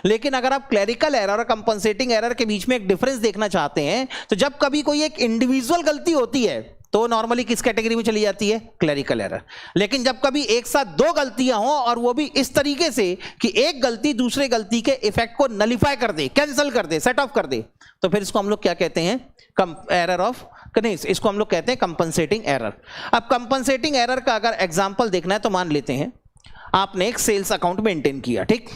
लेकिन अगर आप क्लरिकल एरर और कंपनसेटिंग एरर के बीच में एक डिफरेंस देखना चाहते हैं, तो जब कभी कोई एक इंडिविजुअल गलती होती है तो नॉर्मली किस कैटेगरी में चली जाती है, क्लरिकल एरर। लेकिन जब कभी एक साथ 2 गलतियां हो और वो भी इस तरीके से कि एक गलती दूसरे गलती के इफेक्ट को नलिफाई कर दे, कैंसिल कर दे, सेट ऑफ कर दे, तो फिर इसको हम लोग क्या कहते हैं, एरर ऑफ, नहीं, इसको हम लोग कहते हैं कंपनसेटिंग एरर। अब कंपनसेटिंग एरर का अगर एग्जांपल देखना है तो मान लेते हैं आपने एक सेल्स अकाउंट मेंटेन किया। ठीक,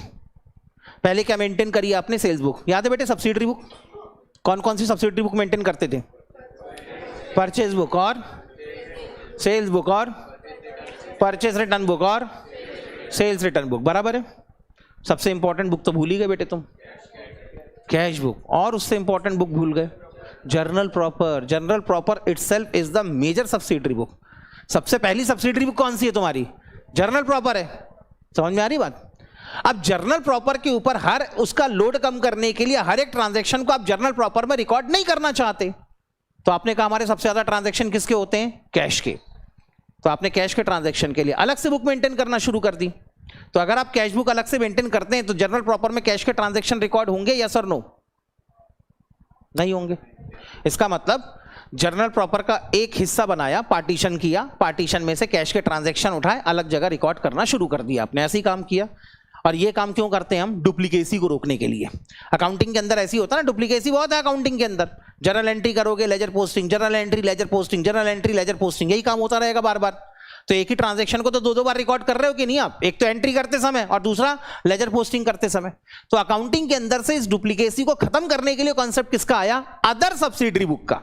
पहले क्या मेंटेन करी आपने, सेल्स बुक, याद है बेटे, सब्सिडरी बुक। कौन कौन सी सब्सिडरी बुक मेंटेन करते थे, परचेज बुक और सेल्स बुक और परचेज रिटर्न बुक और सेल्स रिटर्न बुक, बराबर है। सबसे इंपॉर्टेंट बुक तो भूल ही गए बेटे तुम, कैश बुक। और उससे इंपॉर्टेंट बुक भूल गए, journal proper. Journal proper itself is the major subsidiary book. सबसे पहली सब्सिडरी बुक कौन सी है तुम्हारी, जर्नल प्रॉपर है। समझ में आ रही बात। अब जर्नल प्रॉपर के ऊपर हर उसका लोड कम करने के लिए हर एक ट्रांजैक्शन को आप जर्नल प्रॉपर में रिकॉर्ड नहीं करना चाहते, तो आपने कहा हमारे सबसे ज्यादा ट्रांजैक्शन किसके होते हैं, कैश के। तो आपने कैश के ट्रांजैक्शन के लिए अलग से बुक मेंटेन करना शुरू कर दी। तो अगर आप कैश बुक अलग से मेंटेन करते हैं तो जर्नल प्रॉपर में कैश के ट्रांजैक्शन रिकॉर्ड होंगे या सर नो, नहीं होंगे। इसका मतलब जर्नल प्रॉपर का एक हिस्सा बनाया, पार्टीशन किया, पार्टीशन में से कैश के ट्रांजैक्शन उठाए, अलग जगह रिकॉर्ड करना शुरू कर दिया आपने। ऐसे ही काम किया। और ये काम क्यों करते हैं हम, डुप्लीकेसी को रोकने के लिए। अकाउंटिंग के अंदर ऐसी होता है ना, डुप्लीकेसी बहुत है अकाउंटिंग के अंदर। जर्नल एंट्री करोगे, ledger posting, journal entry, ledger posting, journal entry, ledger posting, यही काम होता रहेगा बार बार। तो एक ही ट्रांजैक्शन को तो 2-2 बार रिकॉर्ड कर रहे हो कि नहीं आप, एक तो एंट्री करते समय और दूसरा लेजर पोस्टिंग करते समय। तो अकाउंटिंग के अंदर से इस डुप्लीकेसी को खत्म करने के लिए कॉन्सेप्ट किसका आया, अदर सब्सिडरी बुक का।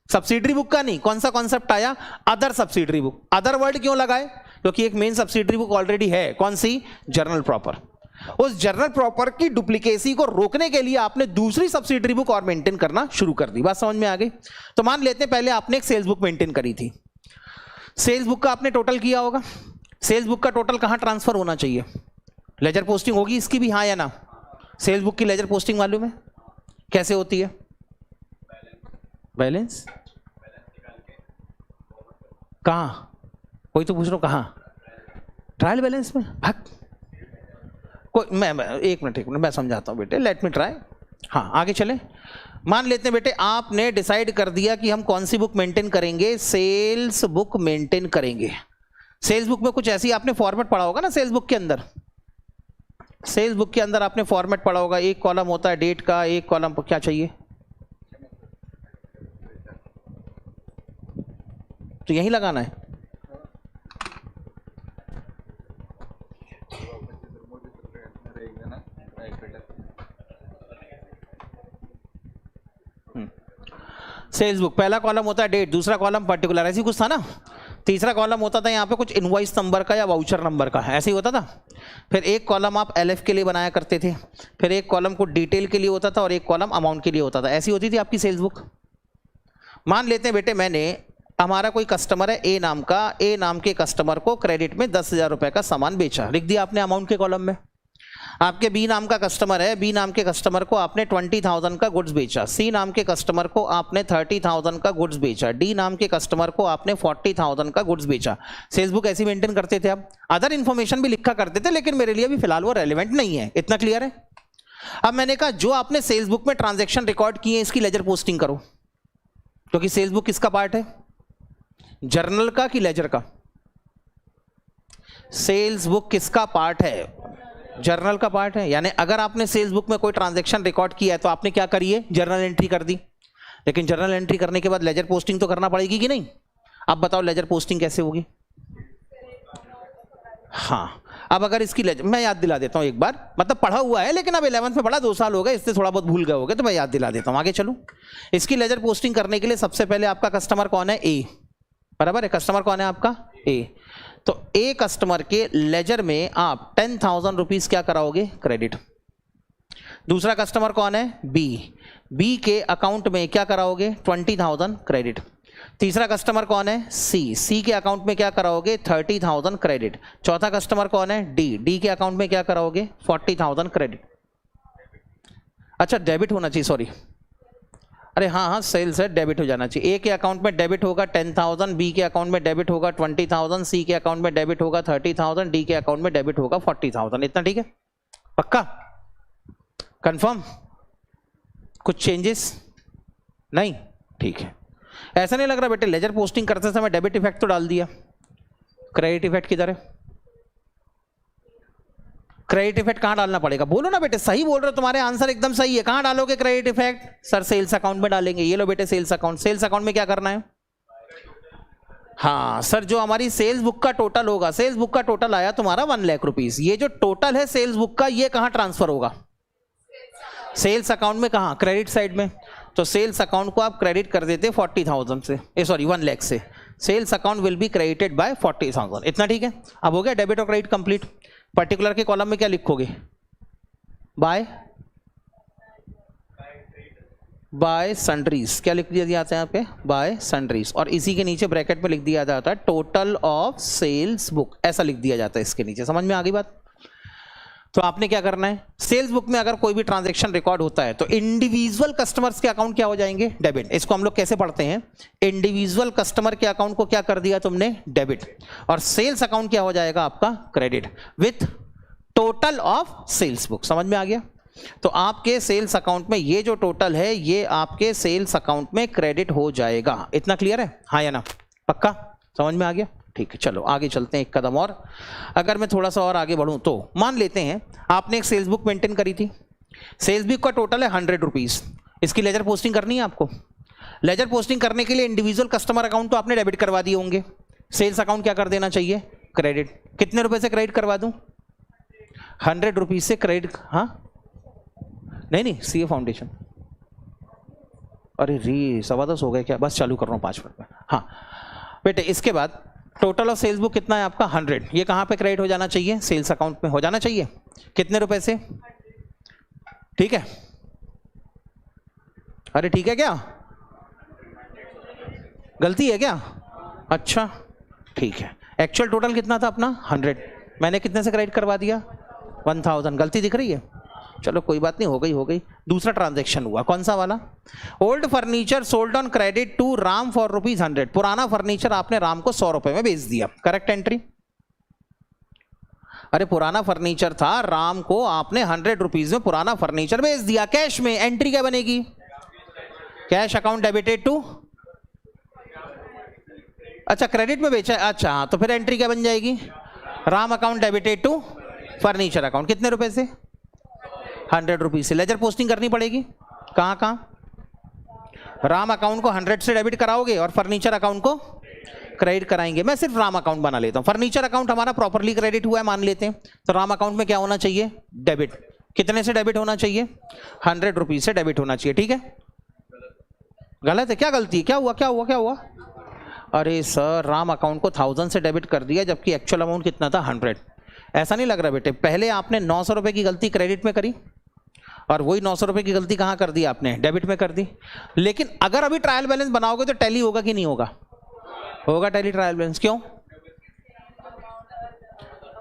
सब्सिडरी बुक का नहीं, कौन सा कॉन्सेप्ट आया, other subsidiary book. Other word क्यों लगाए, क्योंकि एक मेन सब्सिडरी बुक ऑलरेडी है, कौन सी, जर्नल प्रॉपर। उस जर्नल प्रॉपर की डुप्लीकेसी को रोकने के लिए आपने दूसरी सब्सिडरी बुक और मेंटेन करना शुरू कर दी। बात समझ में आ गई। तो मान लेते हैं पहले आपने एक सेल्स बुक मेंटेन करी थी, सेल्स बुक का आपने टोटल किया होगा। सेल्स बुक का टोटल कहां ट्रांसफर होना चाहिए, लेजर पोस्टिंग होगी इसकी भी, हाँ या ना। सेल्स बुक की लेजर पोस्टिंग मालूम है कैसे होती है, बैलेंस कहां, कोई तो पूछ रहा हूं कहां, ट्रायल बैलेंस में। भक्त कोई मैं एक मिनट मैं समझाता हूँ बेटे, लेट मी ट्राई। हाँ आगे चले। मान लेते हैं बेटे आपने डिसाइड कर दिया कि हम कौन सी बुक मेंटेन करेंगे, सेल्स बुक मेंटेन करेंगे। सेल्स बुक में कुछ ऐसी आपने फॉर्मेट पढ़ा होगा ना, सेल्स बुक के अंदर, सेल्स बुक के अंदर आपने फॉर्मेट पढ़ा होगा, एक कॉलम होता है डेट का, एक कॉलम क्या चाहिए, तो यही लगाना है। सेल्स बुक पहला कॉलम होता है डेट, दूसरा कॉलम पर्टिकुलर, ऐसी कुछ था ना। तीसरा कॉलम होता था यहाँ पे कुछ इनवॉइस नंबर का या वाउचर नंबर का, ऐसे ही होता था। फिर एक कॉलम आप एलएफ के लिए बनाया करते थे, फिर एक कॉलम को डिटेल के लिए होता था और एक कॉलम अमाउंट के लिए होता था। ऐसी होती थी आपकी सेल्स बुक। मान लेते हैं बेटे मैंने, हमारा कोई कस्टमर है ए नाम का, ए नाम के कस्टमर को क्रेडिट में 10,000 रुपए का सामान बेचा, लिख दिया आपने अमाउंट के कॉलम में। आपके बी नाम का कस्टमर है, बी नाम के कस्टमर को आपने 20,000 का गुड्स बेचा, सी नाम के कस्टमर को आपने 30,000 का गुड्स बेचा, डी नाम के कस्टमर को आपने 40,000 का गुड्स बेचा। सेल्स बुक ऐसी मेंटेन करते थे आप। अदर इन्फॉर्मेशन भी लिखा करते थे, लेकिन मेरे लिए अभी फिलहाल वो रेलिवेंट नहीं है। इतना क्लियर है? अब मैंने कहा जो आपने सेल्स बुक में ट्रांजेक्शन रिकॉर्ड किए इसकी लेजर पोस्टिंग करो, क्योंकि सेल्स बुक किसका पार्ट है, जर्नल का कि लेजर का? सेल्स बुक किसका पार्ट है, जर्नल का पार्ट है। यानी अगर आपने सेल्स बुक में कोई ट्रांजैक्शन रिकॉर्ड किया है तो आपने क्या करी है, जर्नल एंट्री कर दी। लेकिन जर्नल एंट्री करने के बाद लेजर पोस्टिंग तो करना पड़ेगी कि नहीं? अब बताओ लेजर पोस्टिंग कैसे होगी? हाँ, अब अगर इसकी लेजर, मैं याद दिला देता हूं एक बार, मतलब पढ़ा हुआ है लेकिन अब 11th में पढ़ा, 2 साल हो गए, इससे थोड़ा बहुत भूल गए होगे, तो मैं याद दिला देता हूं। आगे चलूं। इसकी लेजर पोस्टिंग करने के लिए सबसे पहले आपका कस्टमर कौन है, ए, बराबर है। कस्टमर कौन है आपका, ए। तो ए कस्टमर के लेजर में आप 10,000 रुपीज क्या कराओगे, क्रेडिट। दूसरा कस्टमर कौन है, बी, बी के अकाउंट में क्या कराओगे, 20,000 क्रेडिट। तीसरा कस्टमर कौन है, सी, सी के अकाउंट में क्या कराओगे, 30,000 क्रेडिट। चौथा कस्टमर कौन है, डी, डी के अकाउंट में क्या कराओगे, 40,000 क्रेडिट। अच्छा डेबिट होना चाहिए, सॉरी, अरे हाँ हाँ सेल्स है, डेबिट हो जाना चाहिए। ए के अकाउंट में डेबिट होगा 10,000, बी के अकाउंट में डेबिट होगा 20,000, सी के अकाउंट में डेबिट होगा 30,000, डी के अकाउंट में डेबिट होगा 40,000। इतना ठीक है? पक्का? कंफर्म? कुछ चेंजेस नहीं? ठीक है। ऐसा नहीं लग रहा बेटे लेजर पोस्टिंग करते समय डेबिट इफेक्ट तो डाल दिया, क्रेडिट इफेक्ट किधर है? क्रेडिट इफेक्ट कहां डालना पड़ेगा, बोलो ना बेटे। सही बोल रहे हो, तुम्हारे आंसर एकदम सही है। कहां डालोगे credit effect? Sir sales account में डालेंगे। ये लो बेटे सेल्स अकाउंट। सेल्स अकाउंट में क्या करना है? हाँ सर, जो हमारी सेल्स बुक का टोटल होगा, सेल्स बुक का टोटल आया तुम्हारा 1 लाख रुपीज, ये जो टोटल है सेल्स बुक का, ये कहां ट्रांसफर होगा? सेल्स अकाउंट में। कहां? क्रेडिट साइड में। तो सेल्स अकाउंट को आप क्रेडिट कर देते 40,000 से, सॉरी 1 लाख से। Sales account will be credited by 40,000। इतना ठीक है? अब हो गया डेबिट और क्रेडिट कंप्लीट। पर्टिकुलर के कॉलम में क्या लिखोगे, बाय, बाय सन्ड्रीज। क्या लिख दिया जाता है यहाँ पे, बाय सन्ड्रीज। और इसी के नीचे ब्रैकेट में लिख दिया जाता है टोटल ऑफ सेल्स बुक, ऐसा लिख दिया जाता है इसके नीचे। समझ में आ गई बात? तो आपने क्या करना है, सेल्स बुक में अगर कोई भी ट्रांजैक्शन रिकॉर्ड होता है तो इंडिविजुअल कस्टमर्स के अकाउंट क्या हो जाएंगे, डेबिट। इसको हम लोग कैसे पढ़ते हैं, इंडिविजुअल कस्टमर के अकाउंट को क्या कर दिया तुमने, डेबिट। और सेल्स अकाउंट क्या हो जाएगा आपका, credit, with total of sales book. समझ में आ गया? तो आपके सेल्स अकाउंट में ये जो टोटल है ये आपके सेल्स अकाउंट में क्रेडिट हो जाएगा। इतना क्लियर है? हाँ या ना? पक्का? समझ में आ गया? ठीक है, चलो आगे चलते हैं एक कदम और। अगर मैं थोड़ा सा और आगे बढ़ूं तो मान लेते हैं आपने एक सेल्स बुक मेंटेन करी थी। सेल्स बुक का टोटल है 100 रुपीज। इसकी लेजर पोस्टिंग करनी है आपको। लेजर पोस्टिंग करने के लिए इंडिविजुअल कस्टमर अकाउंट तो आपने डेबिट करवा दिए होंगे, सेल्स अकाउंट क्या कर देना चाहिए, क्रेडिट। कितने रुपए से क्रेडिट करवा दूं, 100 रुपीज से क्रेडिट। हाँ नहीं नहीं, सीए फाउंडेशन। अरे री 10:15 हो गए क्या, बस चालू कर रहा हूँ 5 मिनट में। हाँ बेटे, इसके बाद टोटल ऑफ सेल्स बुक कितना है आपका, 100। ये कहां पे क्रेडिट हो जाना चाहिए, सेल्स अकाउंट में हो जाना चाहिए। कितने रुपए से, ठीक है? अरे ठीक है क्या, गलती है क्या? अच्छा ठीक है। एक्चुअल टोटल कितना था अपना, 100। मैंने कितने से क्रेडिट करवा दिया, 1000। गलती दिख रही है? चलो कोई बात नहीं, हो गई हो गई। दूसरा ट्रांजैक्शन हुआ, कौन सा वाला, old furniture sold on credit to Ram for ₹100। पुराना फर्नीचर आपने राम को 100 रुपए में बेच दिया। Correct entry? अरे पुराना फर्नीचर था, राम को आपने 100 रुपीज में पुराना फर्नीचर बेच दिया कैश में, एंट्री क्या बनेगी? कैश अकाउंट डेबिटेड टू, अच्छा क्रेडिट में बेचा, अच्छा हाँ, तो फिर एंट्री क्या बन जाएगी? Ram account debited to furniture account. कितने रुपए से? 100 रुपीज से। लेजर पोस्टिंग करनी पड़ेगी। कहाँ कहाँ? राम अकाउंट को 100 से डेबिट कराओगे और फर्नीचर अकाउंट को क्रेडिट कराएंगे। मैं सिर्फ राम अकाउंट बना लेता हूं, फर्नीचर अकाउंट हमारा प्रॉपर्ली क्रेडिट हुआ है मान लेते हैं, तो राम अकाउंट में क्या होना चाहिए? डेबिट। कितने से डेबिट होना चाहिए? 100 रुपीज से डेबिट होना चाहिए। ठीक है, गलत है? क्या गलती है? क्या हुआ क्या हुआ क्या हुआ? अरे सर राम अकाउंट को 1000 से डेबिट कर दिया जबकि एक्चुअल अमाउंट कितना था? 100। ऐसा नहीं लग रहा बेटे, पहले आपने 900 रुपए की गलती क्रेडिट में करी और वही 900 रुपए की गलती कहाँ कर दी आपने? डेबिट में कर दी। लेकिन अगर अभी ट्रायल बैलेंस बनाओगे तो टैली होगा कि नहीं होगा? होगा टैली ट्रायल बैलेंस। क्यों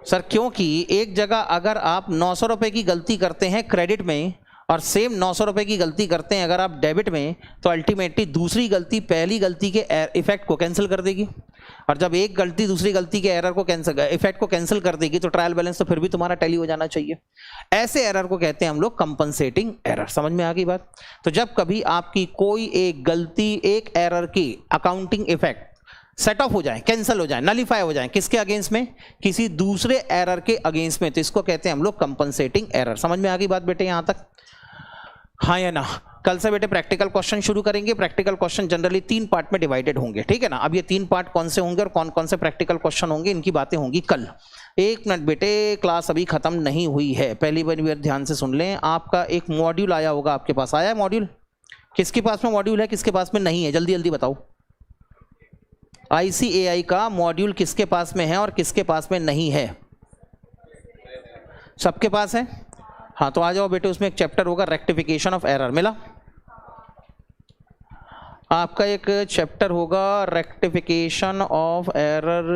सर? क्योंकि एक जगह अगर आप 900 रुपए की गलती करते हैं क्रेडिट में और सेम 900 रुपए की गलती करते हैं अगर आप डेबिट में, तो अल्टीमेटली दूसरी गलती पहली गलती के इफेक्ट को कैंसिल कर देगी, और जब एक गलती दूसरी गलती के एरर को कैंसिल, इफेक्ट को कैंसिल कर देगी, तो ट्रायल बैलेंस तो फिर भी तुम्हारा टैली हो जाना चाहिए। ऐसे एरर को कहते हैं हम लोग कंपनसेटिंग एरर। समझ में आ गई बात? तो जब कभी आपकी कोई एक गलती, एक एरर की अकाउंटिंग इफेक्ट सेट ऑफ हो जाए, कैंसिल हो जाए, नलीफाई हो जाए, किसके अगेंस्ट में? किसी दूसरे एरर के अगेंस्ट में, तो इसको कहते हैं हम लोग कंपनसेटिंग एरर। समझ में आ गई बात बेटे यहां तक? हाँ या ना? कल से बेटे प्रैक्टिकल क्वेश्चन शुरू करेंगे। प्रैक्टिकल क्वेश्चन जनरली 3 पार्ट में डिवाइडेड होंगे, ठीक है ना? अब ये 3 पार्ट कौन से होंगे और कौन कौन से प्रैक्टिकल क्वेश्चन होंगे, इनकी बातें होंगी कल। 1 मिनट बेटे, क्लास अभी खत्म नहीं हुई है, पहली बार ध्यान से सुन लें। आपका एक मॉड्यूल आया होगा, आपके पास आया है मॉड्यूल? किसके पास में मॉड्यूल है, किसके पास में नहीं है? जल्दी जल्दी बताओ। ICAI का मॉड्यूल किसके पास में है और किसके पास में नहीं है? सबके पास है? हाँ तो आ जाओ बेटे, उसमें एक चैप्टर होगा रेक्टिफिकेशन ऑफ एरर। मिला? आपका एक चैप्टर होगा रेक्टिफिकेशन ऑफ एरर,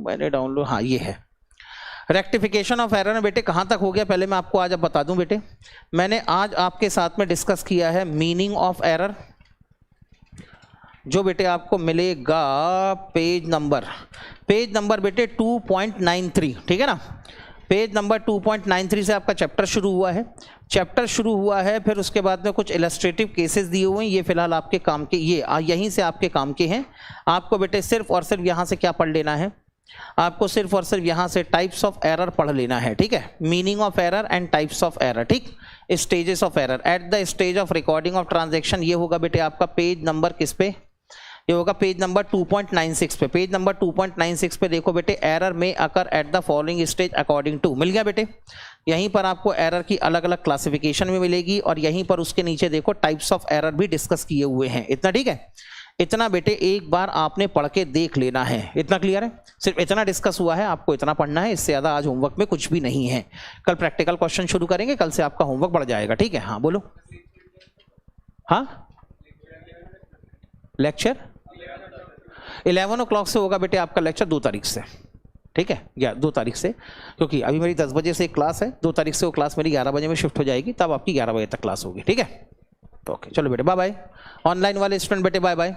मैंने डाउनलोड, हाँ ये है रेक्टिफिकेशन ऑफ एरर में बेटे कहाँ तक हो गया पहले मैं आपको आज अब बता दूं बेटे। मैंने आज आपके साथ में डिस्कस किया है मीनिंग ऑफ एरर, जो बेटे आपको मिलेगा पेज नंबर बेटे 2.93, ठीक है ना? पेज नंबर 2.93 से आपका चैप्टर शुरू हुआ है। फिर उसके बाद में कुछ इलस्ट्रेटिव केसेस दिए हुए हैं, ये फिलहाल आपके काम के, ये यहीं से आपके काम के हैं। आपको बेटे सिर्फ और सिर्फ यहाँ से क्या पढ़ लेना है? आपको सिर्फ और सिर्फ यहाँ से टाइप्स ऑफ एरर पढ़ लेना है, ठीक है? Meaning of error and types of error, ठीक? Stages of error at the stage of recording of transaction, ये होगा बेटे आपका पेज नंबर किस पे? ये होगा पेज नंबर 2.96 पे। पेज नंबर 2.96 पे देखो बेटे, एरर में occur at the following stage according to, मिल गया बेटे? यहीं पर आपको एरर की अलग अलग क्लासिफिकेशन में मिलेगी और यहीं पर उसके नीचे देखो टाइप्स ऑफ एरर भी डिस्कस किए हुए हैं। इतना ठीक है? इतना बेटे एक बार आपने पढ़ के देख लेना है। इतना क्लियर है? सिर्फ इतना डिस्कस हुआ है, आपको इतना पढ़ना है, इससे ज़्यादा आज होमवर्क में कुछ भी नहीं है। कल प्रैक्टिकल क्वेश्चन शुरू करेंगे, कल से आपका होमवर्क बढ़ जाएगा, ठीक है? हाँ बोलो। हाँ लेक्चर 11 o'clock से होगा बेटे आपका लेक्चर, 2 तारीख से, ठीक है? 2 तारीख से, क्योंकि अभी मेरी 10 बजे से एक क्लास है, 2 तारीख से वो क्लास मेरी 11 बजे में शिफ्ट हो जाएगी, तब आपकी 11 बजे तक क्लास होगी, ठीक है? ओके चलो बेटे बाय बाय। ऑनलाइन वाले स्टूडेंट बेटे बाय बाय।